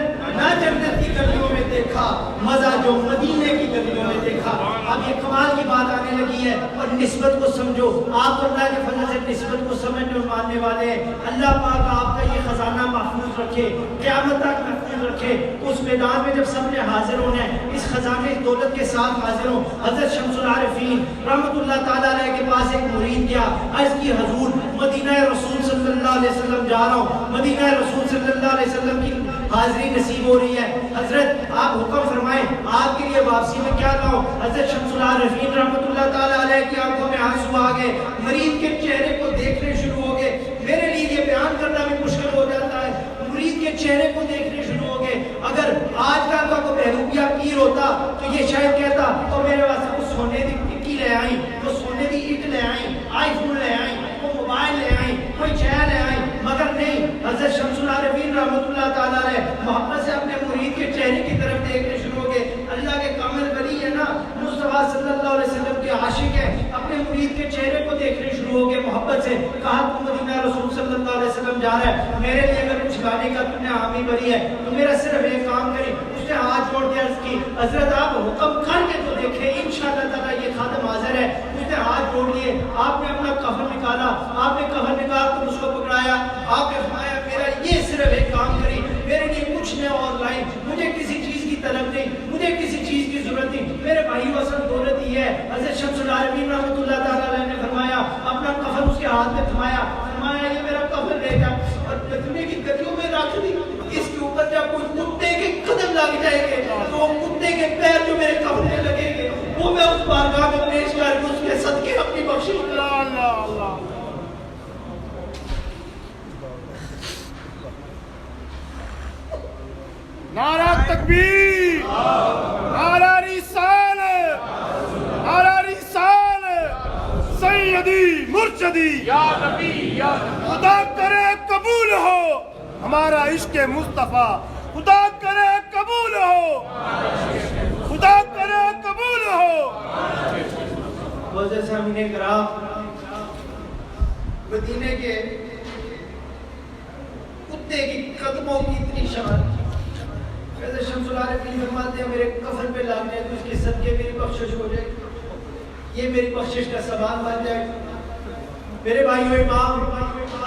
[SPEAKER 3] کی گلیوں میں دیکھا، مزہ جو مدینے کی گلیوں میں دیکھا۔ اب یہ کمال کی بات آنے لگی ہے، اور نسبت کو سمجھو، آپ اللہ کے فضل سے نسبت کو سمجھنے اور ماننے والے ہیں۔ اللہ پاک آپ کا یہ خزانہ محفوظ رکھے، قیامت تک محفوظ رکھے۔ اس میدان میں جب سب نے حاضر ہونا ہے، اس خزانے دولت کے ساتھ حاضر ہوں۔ حضرت شمس العارفین رحمت اللہ تعالیٰ علیہ کے پاس ایک مرید گیا، عرض کی حضور مدینہ رسول صلی اللہ علیہ وسلم جا رہا ہوں، مدینہ رسول صلی اللہ علیہ وسلم کی حاضری نصیب ہو رہی ہے، حضرت آپ حکم فرمائیں آپ کے لیے واپسی میں کیا لاؤں؟ حضرت شمس العارفین رحمت اللہ تعالیٰ علیہ کی آنکھوں میں آنسو آ گئے، مرید کے چہرے کو دیکھنے شروع ہو گئے۔ میرے لیے یہ بیان کرنا بھی مشکل ہو جاتا ہے، مرید کے چہرے کو دیکھنے شروع ہو گئے۔ اگر آج کل کا کوئی بہروپیہ پیر ہوتا تو یہ شاید کہتا تو میرے واسطے وہ سونے دی ٹکی لے آئیں، وہ سونے دی اینٹ لے آئیں، آئی فون لے آئیں، وہ موبائل لے آئیں، کوئی شے لے آئیں، مگر نہیں، حضرت شمس العارفین رحمت اللہ تعالیٰ علیہ محبت سے اپنے مرید کے چہرے کی طرف دیکھنے شروع ہو گئے۔ اللہ کے کامل ولی ہے نا، مصطفیٰ صلی اللہ علیہ وسلم کے عاشق ہیں، اپنے مرید کے چہرے کو دیکھنے شروع ہو گئے، محبت سے کہا تو مدینہ رسول صلی اللہ علیہ وسلم جا رہا ہے، میرے لیے اگر کچھ لانے کا تم نے حامی بری ہے تو میرا صرف ایک کام کریں۔ اس نے ہاتھ جوڑ کے عرض کی حضرت آپ حکم کر کے تو دیکھیں انشاءاللہ تعالیٰ یہ خادم حاضر ہے۔ اس نے ہاتھ جوڑ لیے، آپ نے اپنا کفن نکالا، آپ نے کفن نکال کر اس کو پکڑایا، آپ نے فرمایا میرا یہ صرف ایک کام کریں، میرے لیے کچھ نہ اور لائیں، مجھے کسی چیز کی طلب نہیں، مجھے کسی چیز کی ضرورت نہیں، میرے بھائی وصل دولت ہی ہے۔ حضرت شمس العارفین رحمۃ اللہ تعالیٰ علیہ نے فرمایا، اپنا کفن اس کے ہاتھ میں تھمایا، فرمایا یہ میرا کفن لے جا اور دنیا کی گلیوں میں رکھ دی، اس کے اوپر جب کوئی کتے کے قدم لگ جائیں گے تو وہ کتے کے پیر جو میرے کفن میں لگیں گے وہ میں اس بارگاہ میں پیش کر کے اس کے صدقے اپنی بخشش اللہ
[SPEAKER 2] نعرہ تکبیر، نعرہ رسالت، نعرہ رسالت، سیدی مرشدی یا نبی یا خدا کرے قبول ہو ہمارا عشق مصطفیٰ، خدا کرے قبول ہو، خدا کرے قبول ہو۔
[SPEAKER 3] معزز سامعین کرام، مدینے کے کتے کی قدموں کی اتنی شان، حضرت شمس العارفین فرماتے ہیں میرے کفن پہ لانے تو اس کے صدقے میری بخشش ہو جائے، یہ میری بخشش کا سامان بن جائے۔ میرے بھائیو امام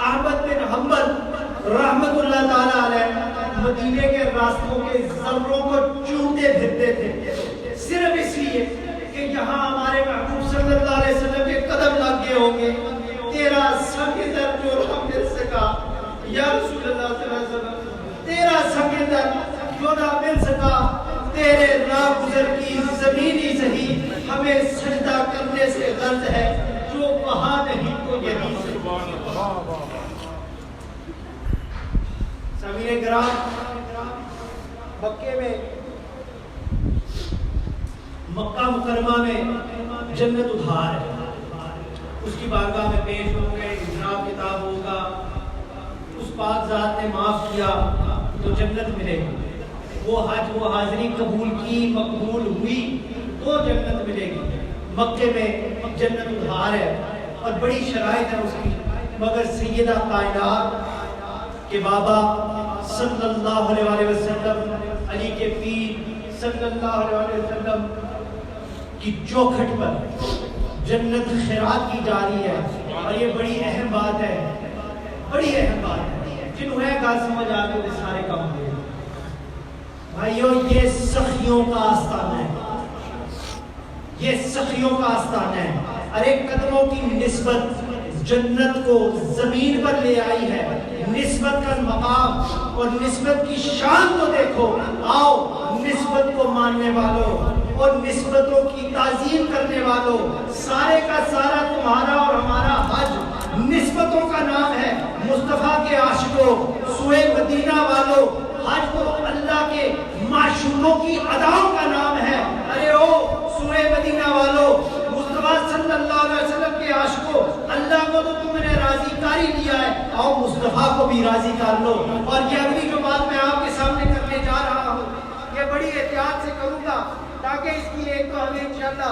[SPEAKER 3] احمد بن حنبل رحمت اللہ تعالی علیہ مدینے کے راستوں کے ذروں کو چومتے پھرتے تھے، صرف اس لیے کہ یہاں ہمارے محبوب صلی اللہ علیہ وسلم کے قدم لگ گئے ہوں گے، تیرا سنگ در جو نہ مل سکا یا رسول اللہ صلی اللہ علیہ وسلم، تیرا سنگ در جو نہ مل سکا، تیرے راہ گزر کی زمینی صحیح ہمیں سجدہ کرنے سے غرض ہے، جو وہاں نہیں تو یہیں سے۔ سامعین کرام، مکے میں مکہ مکرمہ میں جنت ادھار ہے، اس کی بارگاہ میں پیش ہوں گے، حساب کتاب ہوگا، اس پاک ذات نے معاف کیا تو جنت ملے گی، وہ حج وہ حاضری قبول کی مقبول ہوئی تو جنت ملے گی۔ مکے میں جنت ادھار ہے اور بڑی شرائط ہے اس کی، مگر سیدہ کائنات کہ بابا صلی اللہ علیہ وسلم، علی کے پیر صلی اللہ علیہ وسلم کی چوکھٹ پر جنت خیرات کی جا رہی ہے، اور یہ بڑی اہم بات ہے، بڑی اہم بات ہے، جنہوں ہے گا سمجھ آگے وہ سارے کام ہوئے۔ بھائیو یہ سخیوں کا آستانہ ہے، یہ سخیوں کا آستانہ ہے، ارے قدموں کی نسبت جنت کو زمین پر لے آئی ہے، نسبت کا مقام اور نسبت کی شان کو دیکھو، آؤ نسبت کو ماننے والوں اور نسبتوں کی تعظیم کرنے والوں، سارے کا سارا تمہارا اور ہمارا حج نسبتوں کا نام ہے۔ مصطفیٰ کے عاشقوں، سوئے مدینہ والوں، حج تو اللہ کے معشوقوں کی اداؤں کا نام ہے۔ ارے او سوئے مدینہ والوں، مصطفیٰ صلی اللہ علیہ وسلم کے عاشقوں، اللہ کو تو تم نے راضی کر ہی لیا ہے، آؤ مصطفیٰ کو بھی راضی کر لو۔ اور یہ اگلی جو بات میں آپ کے سامنے کرنے جا رہا ہوں، یہ بڑی احتیاط سے کروں گا تاکہ اس کی ایک تو ہمیں انشاءاللہ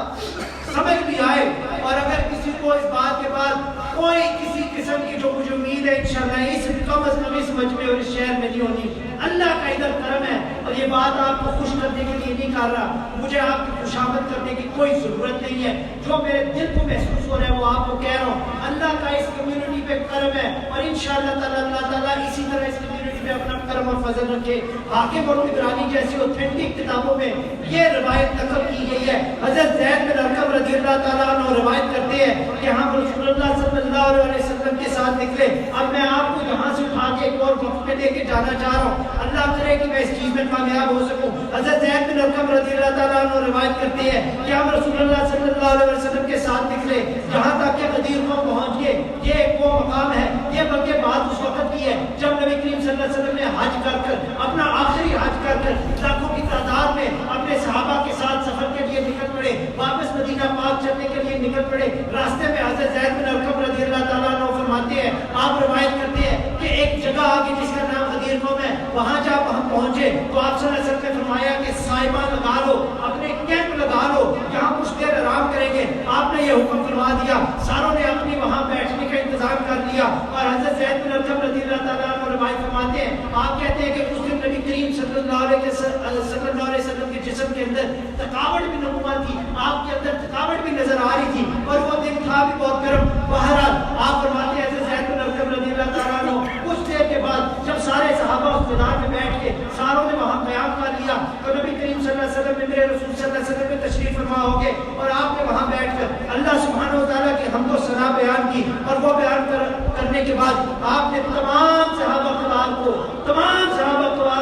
[SPEAKER 3] سمجھ بھی آئے، اور اگر کسی کو اس بات کے بعد کوئی کسی قسم کی جو مجھے امید ہے انشاءاللہ اس کم از کم اس مجمع اور اس شہر میں نہیں ہونی، اللہ کا ادھر کرم ہے، اور یہ بات آپ کو خوش کرنے کے لیے نہیں کر رہا، مجھے آپ کی خوشامد کرنے کی کوئی ضرورت نہیں ہے، جو میرے دل کو محسوس ہو رہا ہے وہ آپ کو کہہ رہا ہوں۔ اللہ کا اس کمیونٹی پہ کرم ہے، اور انشاءاللہ تعالی اللہ تعالیٰ اسی طرح اس کمیونٹی پہ اپنا کرم اور فضل رکھے۔ حاکم اور عبرانی جیسی اوتھینٹک کتابوں میں یہ روایت نقل کی گئی ہے، حضرت زید بن ارقم رضی اللہ تعالیٰ عنہ روایت کرتے ہیں کہ ہم رسول اللہ صلی اللہ علیہ وسلم کے ساتھ نکلے۔ اب میں آپ کو یہاں سے اٹھا کے ایک اور وقت میں لے کے جانا چاہ رہا ہوں، اللہ کرے کہ میں اس چیز میں کامیاب ہو سکوں۔ حضرت زید بن ارقم رضی اللہ تعالیٰ عنہ روایت کرتے ہیں کہ ہم رسول اللہ صلی اللہ علیہ وسلم کے ساتھ نکلے، جہاں تک کہ غدیر قوم پہنچ گئے۔ یہ ایک وہ مقام ہے، یہ بلکہ بات اس وقت کی ہے جب نبی کریم صلی اللہ علیہ وسلم نے حج کر اپنا آخری حج کر لاکھوں کی تعداد میں اپنے صحابہ کے ساتھ سفر کے لیے نکل پڑے، واپس مدینہ پاک چلنے کے لیے نکل پڑے۔ راستے میں حضرت زید بن ارقم رضی اللہ تعالیٰ عنہ فرماتے ہیں، آپ روایت کرتے ہیں کہ ایک جگہ آگے جس کا نام غدیر قوم ہے، وہاں جب ہم پہنچے تو آپ صلی اللہ علیہ وسلم نے فرمایا کہ سائبہ لگا لو، اپنے کیمپ لگا لو، یہاں کچھ دیر آرام کریں گے۔ آپ نے یہ حکم فرما دیا، ساروں نے اپنی وہاں بیٹھنے کا انتظام کر لیا، اور حضرت زید بن ارقم رضی اللہ تعالیٰ عنہ روایت فرماتے ہیں، آپ کہتے ہیں کہ اس دن نبی کریم صلی اللہ علیہ وسلم کے جسم کے اندر تھکاوٹ بھی نمودار تھی، آپ کے اندر تھکاوٹ بھی نظر آ رہی تھی، اور وہ دن تھا بھی بہت گرم۔ بہرحال آپ فرماتے ہیں حضرت زید بن ارقم رضی اللہ تعالیٰ عنہ کچھ دیر کے بعد جب سارے صحابہ اس میدان میں بیٹھ کے ساروں نے وہاں قیام کر لیا تو نبی کریم صلی اللہ علیہ وسلم نے میرے رسول صلی اللہ علیہ وسلم میں تشریف فرما ہو گئے، اور آپ نے وہاں بیٹھ کر اللہ سبحانہ و تعالیٰ کی حمد و ثنا بیان کی، اور وہ بیان کرنے کے بعد آپ نے تمام صحابہ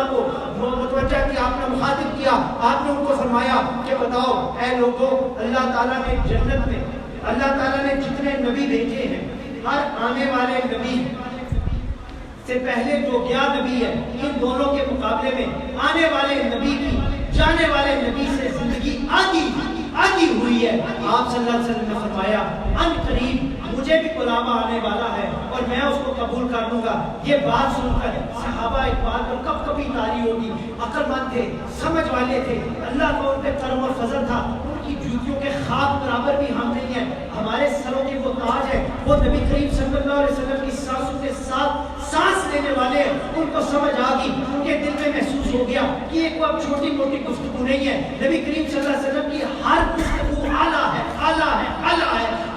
[SPEAKER 3] کو متوجہ کیا، آپ نے مخاطب کیا، آپ نے ان کو فرمایا کہ بتاؤ اے لوگوں، اللہ تعالیٰ نے جنت میں اللہ تعالیٰ نے جتنے نبی بھیجے ہیں، ہر آنے والے نبی سے پہلے جو گیا نبی ہے، ان دونوں کے مقابلے میں آنے والے نبی کی جانے والے نبی سے زندگی آدھی ہوئی ہے۔ آپ صلی اللہ علیہ وسلم نے فرمایا ان قریب مجھے بھی بلاوا آنے والا ہے اور میں اس کو قبول کر لوں گا۔ یہ بات سن کر صحابہ اقبال کو کب کبھی تاری ہوگی، عقل مند تھے، سمجھ والے تھے، اللہ کو ان پہ کرم اور فضل تھا، ان کی جوتیوں کے خاک برابر بھی ہم نہیں ہیں، ہمارے سروں کے وہ تاج ہے، وہ نبی کریم صلی اللہ علیہ وسلم کی سانسوں کے ساتھ سانس لینے والے ہیں۔ ان کو سمجھ آ گئی، ان کے دل میں محسوس ہو گیا کہ یہ کوئی اب چھوٹی موٹی گفتگو نہیں ہے، نبی کریم صلی اللہ علیہ وسلم کی ہر گفتگو اعلیٰ ہے۔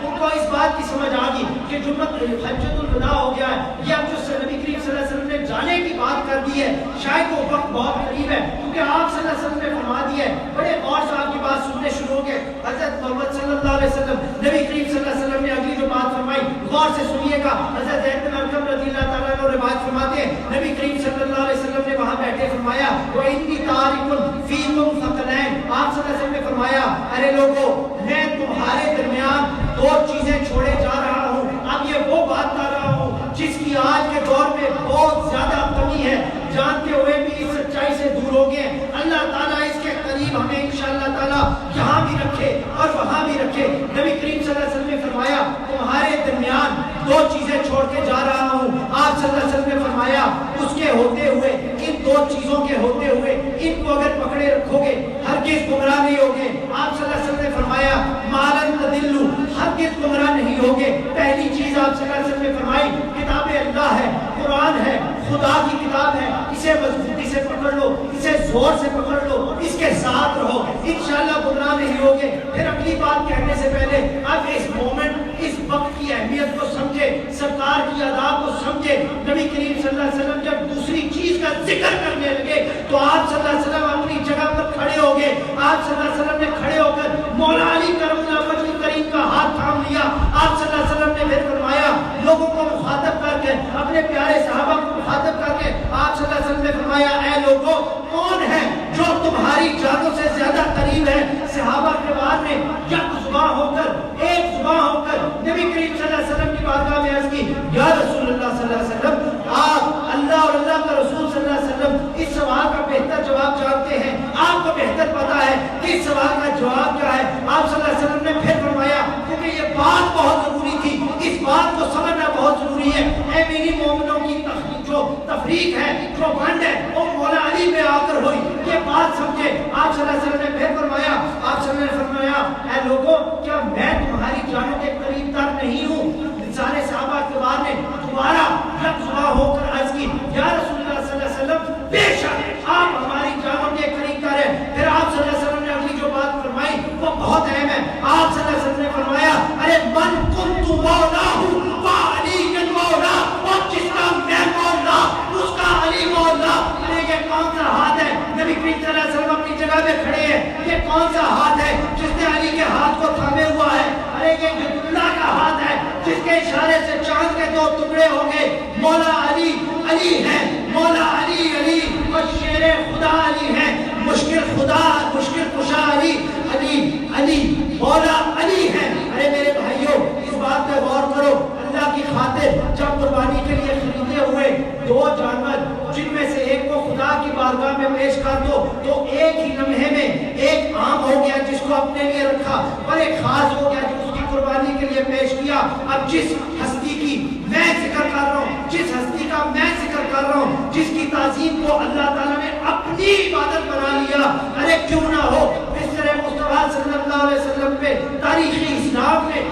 [SPEAKER 3] ان کو کو اس بات کی سمجھ آ گئی کہ جو حجۃ الوداع ہو گیا ہے، یہ اب جو نبی کریم صلی اللہ علیہ وسلم نے جانے کی بات کر دی ہے، شاید وہ وقت بہت قریب ہے، کیونکہ آپ صلی اللہ علیہ وسلم نے فرما دیا ہے. بڑے غور سے آپ کی بات سننے شروع ہو گئے. حضرت محمد صلی اللہ علیہ وسلم، نبی کریم صلی اللہ علیہ وسلم نے اگلی جو بات فرمائی غور سے سنیے گا. حضرت زید بن ارقم رضی اللہ تعالیٰ عنہ روایت فرماتے ہیں نبی کریم صلی اللہ علیہ وسلم نے وہاں بیٹھے فرمایا وَإِنِّي تَارِكٌ فِيكُمْ ثَقَلَيْنِ. آپ صلی اللہ علیہ وسلم نے فرمایا ارے لوگوں، میں تمہارے درمیان دو چیزیں چھوڑے جا رہا ہوں. اب یہ وہ بات کر رہا ہوں جس کی آج کے دور میں بہت زیادہ کمی ہے، جانتے ہوئے بھی اس سچائی سے دور ہو گئے. اللہ تعالیٰ اس کے قریب ہمیں انشاءاللہ تعالیٰ یہاں بھی رکھے اور وہاں بھی رکھے. نبی کریم صلی اللہ علیہ وسلم نے فرمایا تمہارے درمیان دو چیزیں چھوڑ کے جا رہا ہوں. آپ صلی اللہ علیہ وسلم نے فرمایا اس کے ہوتے ہوئے، ان دو چیزوں کے ہوتے ہوئے ان کو اگر پکڑے رکھو گے ہرگز گمراہ نہیں ہوگے. آپ صلی اللہ علیہ وسلم نے فرمایا مالن تدلو، ہرگز گمراہ نہیں ہوگے. پہلی چیز آپ صلی اللہ علیہ وسلم نے فرمائی کتاب اللہ ہے، قرآن ہے، خدا کی کتاب ہے. اسے مضبوطی سے پکڑ لو، اسے زور سے پکڑ لو، اس کے ساتھ رہو، انشاءاللہ گمراہ نہیں ہوگے. پھر اگلی بات کہنے سے پہلے اب اس مومنٹ، اس وقت کی اہمیت کو سمجھے، سرکار کی ادا کو سمجھے. نبی کریم صلی اللہ علیہ وسلم جب دوسری چیز کا ذکر کرنے لگے تو آپ صلی اللہ علیہ وسلم اپنی جگہ پر کھڑے ہو گئے. آپ صلی اللہ علیہ وسلم نے کھڑے ہو کر مولا علی کرم اللہ وجہ کریم کا ہاتھ تھام لیا. آپ صلی اللہ علیہ وسلم نے پھر فرمایا لوگوں کو مخاطب کر کے، اپنے پیارے صحابہ کو مخاطب کر کے آپ صلی اللہ علیہ وسلم نے فرمایا اے لوگوں، کون ہے جو تمہاری جانوں سے زیادہ قریب ہے؟ صحابہ کے بعد میں یک زباں ہو کر، ایک زباں ہو کر نبی کریم صلی اللہ علیہ وسلم کی بارگاہ میں عرض کی یا رسول اللہ صلی اللہ علیہ وسلم، آپ اللہ اور اللہ کا رسول صلی اللہ علیہ وسلم اس سوال کا بہتر جواب جانتے ہیں، آپ کو بہتر پتا ہے کہ اس سوال کا جواب کیا ہے. آپ صلی اللہ علیہ وسلم نے پھر فرمایا کیونکہ یہ بات بہت ضروری تھی، اس بات کو سمجھنا بہت ضروری ہے. اے میری مومنوں کی جو تفریق ہے، جو ونڈ ہے، وہ مولا علی میں آ کر ہوئی، یہ بات سمجھے. آپ صلی اللہ علیہ وسلم نے پھر فرمایا، آپ صلی اللہ علیہ وسلم نے فرمایا اے لوگوں، کیا میں تمہاری جانوں کے قریب تر نہیں ہوں؟ سارے صحابہ کے بعد نے دوبارہ یک زباں ہو کر عرض کی یا رسول اللہ صلی اللہ علیہ وسلم، بے شک آپ ہماری جانوں کے قریب تر ہیں. پھر آپ صلی اللہ علیہ وسلم نے اگلی جو بات فرمائی وہ بہت اہم ہے. آپ صلی اللہ علیہ وسلم نے فرمایا ارے من کنت مولاہ فعلی مولا، اور جس کا میں مولا اس کا علی مولا. ارے یہ کون سا ہاتھ ہے؟ نبی کریم صلی اللہ علیہ وسلم اپنی جگہ پہ کھڑے ہیں. یہ کون سا ہاتھ ہے جس نے علی کے ہاتھ کو تھامے ہوا ہے؟ ارے یہ اللہ کا ہاتھ ہے جس کے اشارے سے چاند کے دو ٹکڑے ہوں گے. مولا علی علی ہے، مولا علی علی، اور شیر خدا علی ہے، مشکل خدا، مشکل کشا علی علی علی، مولا علی ہے. ارے میرے بھائیوں، اس بات پہ غور کرو. اللہ کی خاطر جب قربانی کے لیے خریدے ہوئے دو جانور جن میں سے ایک کو خدا کی بارگاہ میں پیش کر دو تو ایک ہی لمحے میں ایک عام ہو گیا جس کو اپنے لیے رکھا، اور ایک خاص ہو گیا جو اس کی قربانی کے لیے پیش کیا. اب جس ہستی کی میں ذکر کر رہا ہوں، جس ہستی کا میں ذکر کر رہا ہوں، جس کی تعظیم کو اللہ تعالیٰ نے اپنی عبادت بنا لیا، ارے کیوں نہ ہو بستر مصطفیٰ صلی اللہ علیہ وسلم پہ تاریخ اسلام میں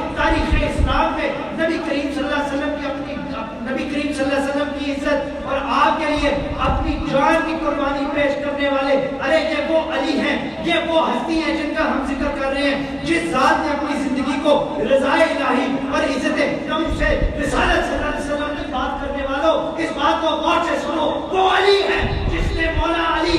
[SPEAKER 3] نبی کریم صلی اللہ علیہ وسلم کی اپنی نبی کریم صلی اللہ علیہ وسلم کی عزت اور آپ کے لیے اپنی جان کی قربانی پیش کرنے والے، ارے یہ وہ علی ہیں، یہ وہ ہستی ہیں جن کا ہم ذکر کر رہے ہیں، جس ذات نے اپنی زندگی کو رضا الہی اور عزت نم سے رسالت صلی اللہ علیہ وسلم کی بات کرنے والوں اس بات کو غور سے سنو. وہ علی ہے جس نے مولا علی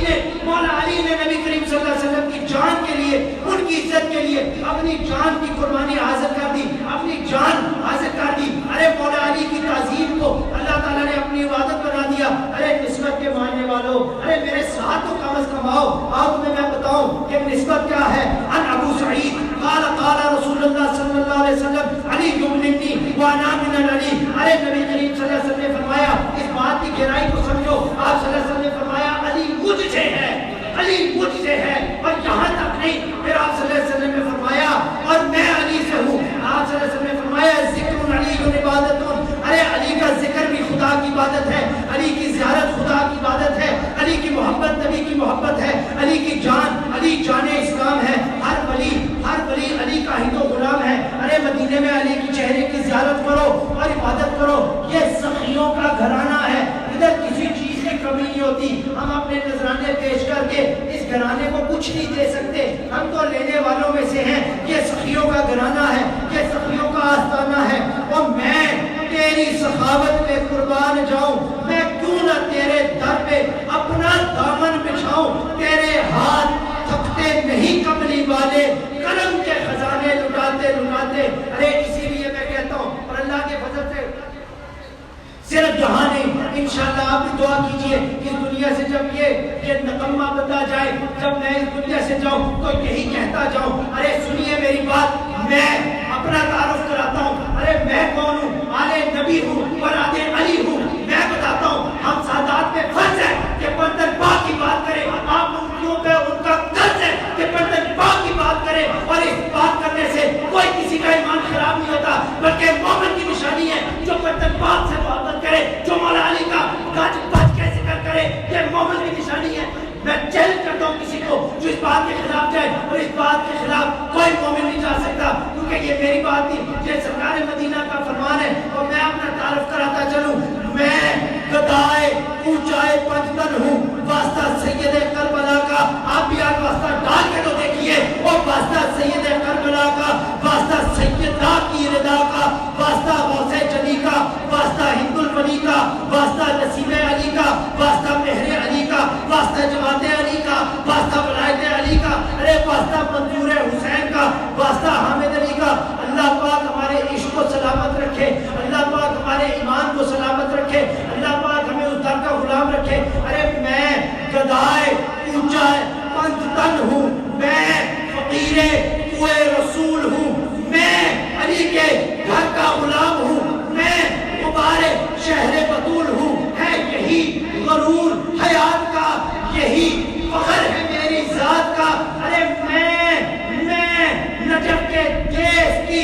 [SPEAKER 3] نے نبی کریم صلی اللہ علیہ وسلم کی جان کے لیے، ان کی عزت کے لیے اپنی جان کی قربانی حاضر کر دی، اپنی جان حاضر کر دی. ارے مولا علی کی تعظیم کو اللہ تعالیٰ نے اپنی عبادت بنا دیا. ارے نسبت کے ماننے والوں، ارے میرے ساتھ تو کم از کم آؤ تمہیں میں بتاؤں کہ نسبت کیا ہے. ان ابو سعید قال قال رسول اللہ صلی اللہ علیہ وسلم علی منی وانا من علی. ارے نبی کریم صلی اللہ علیہ وسلم نے فرمایا اس بات کی گہرائی کو سمجھو. آپ صلی اللہ علیہ وسلم نے فرمایا علی مجھ سے ہے، علی مجھ سے ہے، اور یہاں تک نہیں. پھر آپ صلی اللہ علیہ وسلم نے فرمایا اور میں علی سے ہوں. آپ صلی اللہ علیہ وسلم نے فرمایا ذکر علی عبادت. ارے علی کا ذکر بھی خدا کی عبادت ہے، علی کی زیارت خدا کی عبادت ہے، علی کی محبت نبی کی محبت ہے، علی کی جان علی جان اسلام ہے. ہر ولی علی کا ہی تو غلام ہے. ارے مدینے میں علی کی چہرے کی زیارت کرو اور تیری سخاوت میں قربان جاؤں، میں کیوں نہ تیرے در پہ اپنا دامن بچھاؤں، تیرے ہاتھ تھکتے نہیں کملی والے، کرم کے خزانے لٹاتے لٹاتے۔ ارے اسی لیے میں کہتا ہوں، اور اللہ کے فضل سے صرف یہاں نہیں، انشاءاللہ آپ بھی دعا کیجئے اس دنیا سے جب یہ نکمہ بندہ جائے، جب میں اس دنیا سے جاؤں تو یہی کہتا جاؤں، ارے سنیے میری بات، میں اپنا تعارف کراتا ہوں، ارے میں کون ہوں، آل نبی ہوں، اولاد علی ہوں۔ میں بتاتا ہوں، ہم سادات پہ فرض ہے کہ برتن پاک کی بات کریں، آپ مفتیوں پہ ان کا قرض ہے کہ برتن پاک کی بات کریں، اور اس بات کرنے سے کوئی کسی کا ایمان خراب نہیں ہوتا، بلکہ مومن کی نشانی ہے جو برتن پاک سے محبت کرے، جو مولا علی کا گاج بج کے ذکر کرے، یہ مومن کی نشانی ہے۔ میں چیلنج کرتا ہوں کسی کو جو اس بات کے خلاف جائے، اور اس بات کے خلاف کوئی مومن نہیں جا سکتا، کیونکہ یہ میری بات نہیں، یہ سرکار مدینہ کا فرمان ہے۔ اور میں اپنا تعارف کراتا چلوں، میں گدائے اونچائے پنجتن ہوں، واسطہ سید کربلا کا، آپ بھی آج واسطہ ڈال کے تو دیکھیے، اور واسطہ سید کربلا کا، واسطہ سیدہ کی رضا کا، واسطہ غوث جلی کا، واسطہ ہند الولی کا، واسطہ نصیب علی کا، واسطہ مہر علی کا، واسطہ جماعت علی کا، واسطہ ولایت علی کا، ارے واسطہ منظور حسین کا، واسطہ حامد علی کا۔ اللہ پاک ہمارے عشق کو سلامت رکھے، اللہ پاک ہمارے ایمان کو سلامت رکھے، اللہ پاک ہمیں اس در کا غلام رکھے۔ ارے میں گدائے اونچائے پنجتن ہوں، میں فقیر کوئے رسول ہوں، میں علی کے گھر کا غلام ہوں، میں مبارک شہر بطول ہوں، ہے یہی غرور حیات کا، یہی فخر ہے میری ذات کا۔ ارے میں نجف کے دیس کی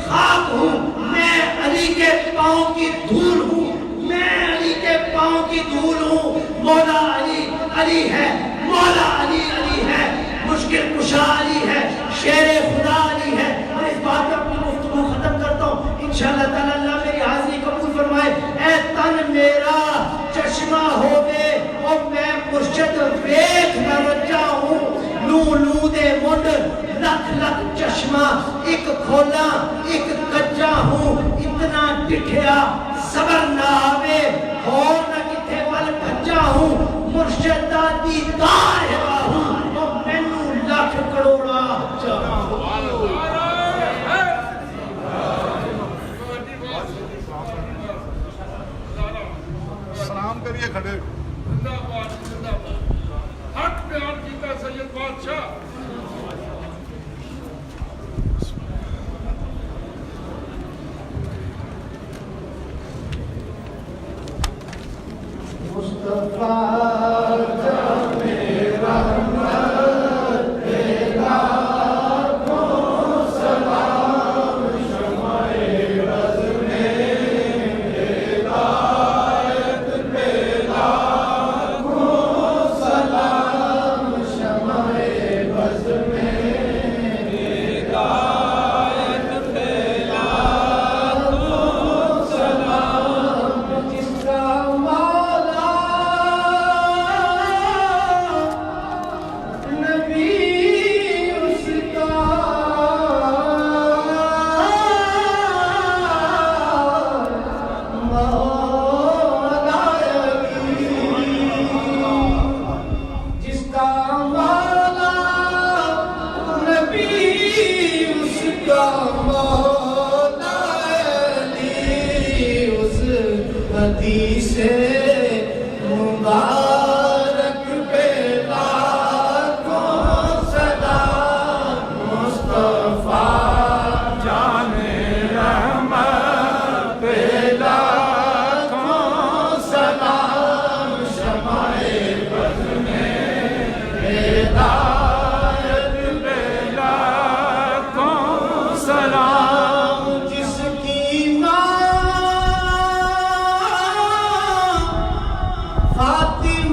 [SPEAKER 3] خاک ہوں، میں علی کے پاؤں کی دھول ہوں، میں علی کے پاؤں کی دھول ہوں۔ مولا علی علی ہے، مولا علی علی ہے، مشکل کشا علی ہے، شیر خدا علی ہے۔ اور اس بات کا اپنی گفتگو ختم کرتا ہوں، انشاءاللہ تعالی اللہ میری حاضری قبول فرمائے۔ اے تن میرا چشمہ ہوے، اور میں مرشد ویکھ نہ رجا ہوں، لو لو دے منڈ لکھ لکھ چشمہ، ایک کھولا ایک کجا ہوں، اتنا ڈٹھیا صبر نہ آوے، اور نہ کتے ول بھجا ہوں، مرشد دا دیدار ہے ہوں، اور مینوں لکھ کروڑا چاہوں۔
[SPEAKER 2] سلام کریے کھڑے۔ زندہ باد، زندہ باد۔ حق بیان کیتا سید بادشاہ۔
[SPEAKER 3] فاطمہ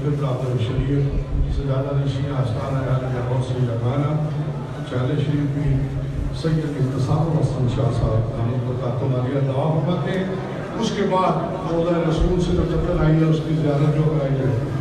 [SPEAKER 1] خدمت عابد شریف سجادہ نشین آستانہ اہل حوص یگانہ چہلے شریف بھی سید اختصار حسن شاہ صاحب دامت برکاتہم عالیہ دعا فرماتے ہیں. اس کے بعد روضہ رسول سے جو چکر آئی ہے اس کی زیارت جو کرائی جائے.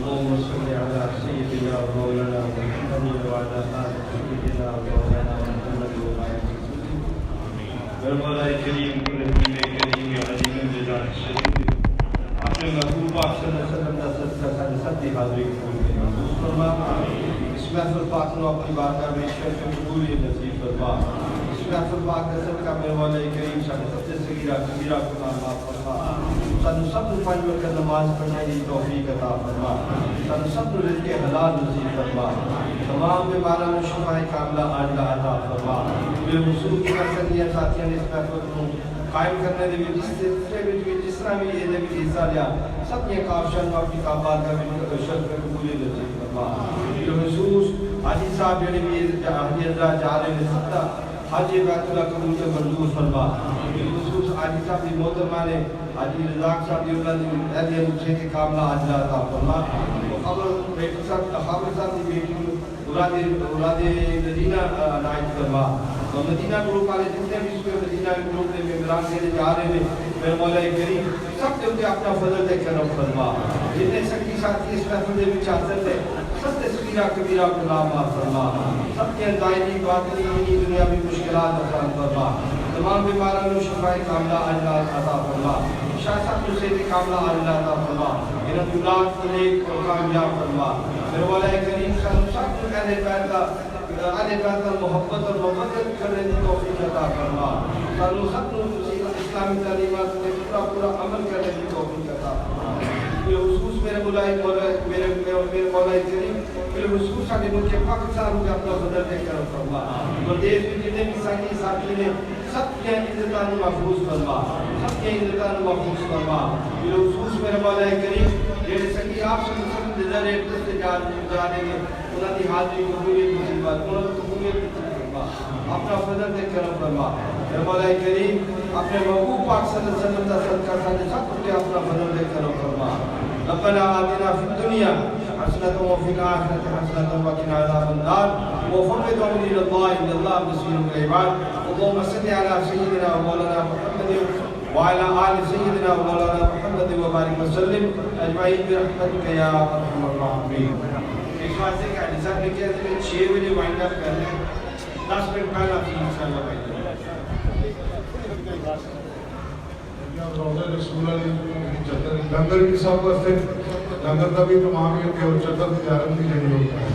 [SPEAKER 3] اللهم صل على سيدنا ومولانا محمد وعلى آل سيدنا ومولانا محمد وبارك وسلم. برمولا کریم کریم کریم عظیم جلال شریف اپنے محبوب پاک صلی اللہ علیہ وسلم کا صدقہ سارے سب حاضری قبول کریں. فرما اس محفل پاک کو اپنی بارگاہ میں شرف قبول نصیب فرما. اس محفل پاک کا صدقہ میرے مولا کریم سارے سب سے صغیرہ کبیرہ گناہ معاف فرما. سن سب پانچ وقت نماز پڑھنے کی توفیق عطا فرما. سن سب رزق حلال نصیب فرما. تمام بیماروں کو شفا کاملہ عاجلہ عطا فرما. بالخصوص کی ساتھیوں نے اس محفل کو قائم کرنے دے جس طرح بھی یہ بھی حصہ لیا سب یہ کافشن اپنی کعبات کا بھی شرف قبول نصیب فرما. بالخصوص حاجی صاحب جڑے بھی حاجی حضرات جا رہے ہیں سب کا حاجی بیت اللہ قبول کے منظور فرما. بالخصوص حاجی صاحب کی محترمہ نے حاجی رزاق صاحب دی اللہ دی اہلیہ مجھے کے کاملہ عاجلہ عطا فرما. خبر بیٹی صاحب حافظ صاحب دی بیٹی اولاد مدینہ عنایت فرما. اور مدینہ گروپ والے جتنے بھی اس میں مدینہ گروپ میں ممبران کے جا رہے ہیں میرے مولا کریم سب کے اپنا فضل دے کرم فرما. جتنے سکی ساتھی اس محفل میں چاہتے ہیں سب سے صغیرہ کبیرہ گناہ معاف فرما. سب کے ظاہری باطنی دنیاوی مشکلات آسان فرما. تمام بیماروں کو شفا کاملہ عاجلہ عطا فرما. شاہ صاحب کو صحت کاملہ عاجلہ عطا فرما. انہیں اولاد کو نیک اور کامیاب فرما. میرے مولا کریم سب کو اہل بیت کا محبت اور محبت کرنے کی توفیق عطا فرما. سانو سب کو اسلامی تعلیمات میں پورا عمل کرنے کی توفیق عطا فرما. بالخصوص میرے مولا کریم بالخصوص سارے ملک پاکستان کو اپنا فضل دے کر فرما. پردیش میں جتنے بھی ساتھی نے سب کے عزتان محفوظ فرما. سب کے عزتان محفوظ فرما. بالخصوص میرے مولا کریم یہ سکی آپ سے نظر ایک سے جا رہے ہیں انہوں کی حاضری قبولیت مصیبت انہوں نے قبولیت فرما. اپنا فضل دے کرم فرما. میرے مولا کریم اپنے محبوب پاک صلی اللہ علیہ وسلم کا صدقہ سارے سب کو اپنا فضل دے کرم فرما. ربنا آتنا فی الدنیا حسنة وفي الآخرة حسنة وقنا عذاب النار وفوض أمري إلى الله إن الله بصير بالعباد. اللهم صل على سيدنا ومولانا محمد وعلى آل سيدنا ومولانا محمد وبارك وسلم أجمعين برحمتك يا أرحم الراحمين. اس واسطے کہ حدیث میں کیا ہے 6 بجے وائنڈ اپ کر لیں 10 منٹ پہلا انشاءاللہ بھائی
[SPEAKER 1] روضہ رسول اللہ لنگر کی صاحب واسطے لنگر کا بھی تمام یہ کہ اور چدر تجارت بھی نہیں ہوتا ہے.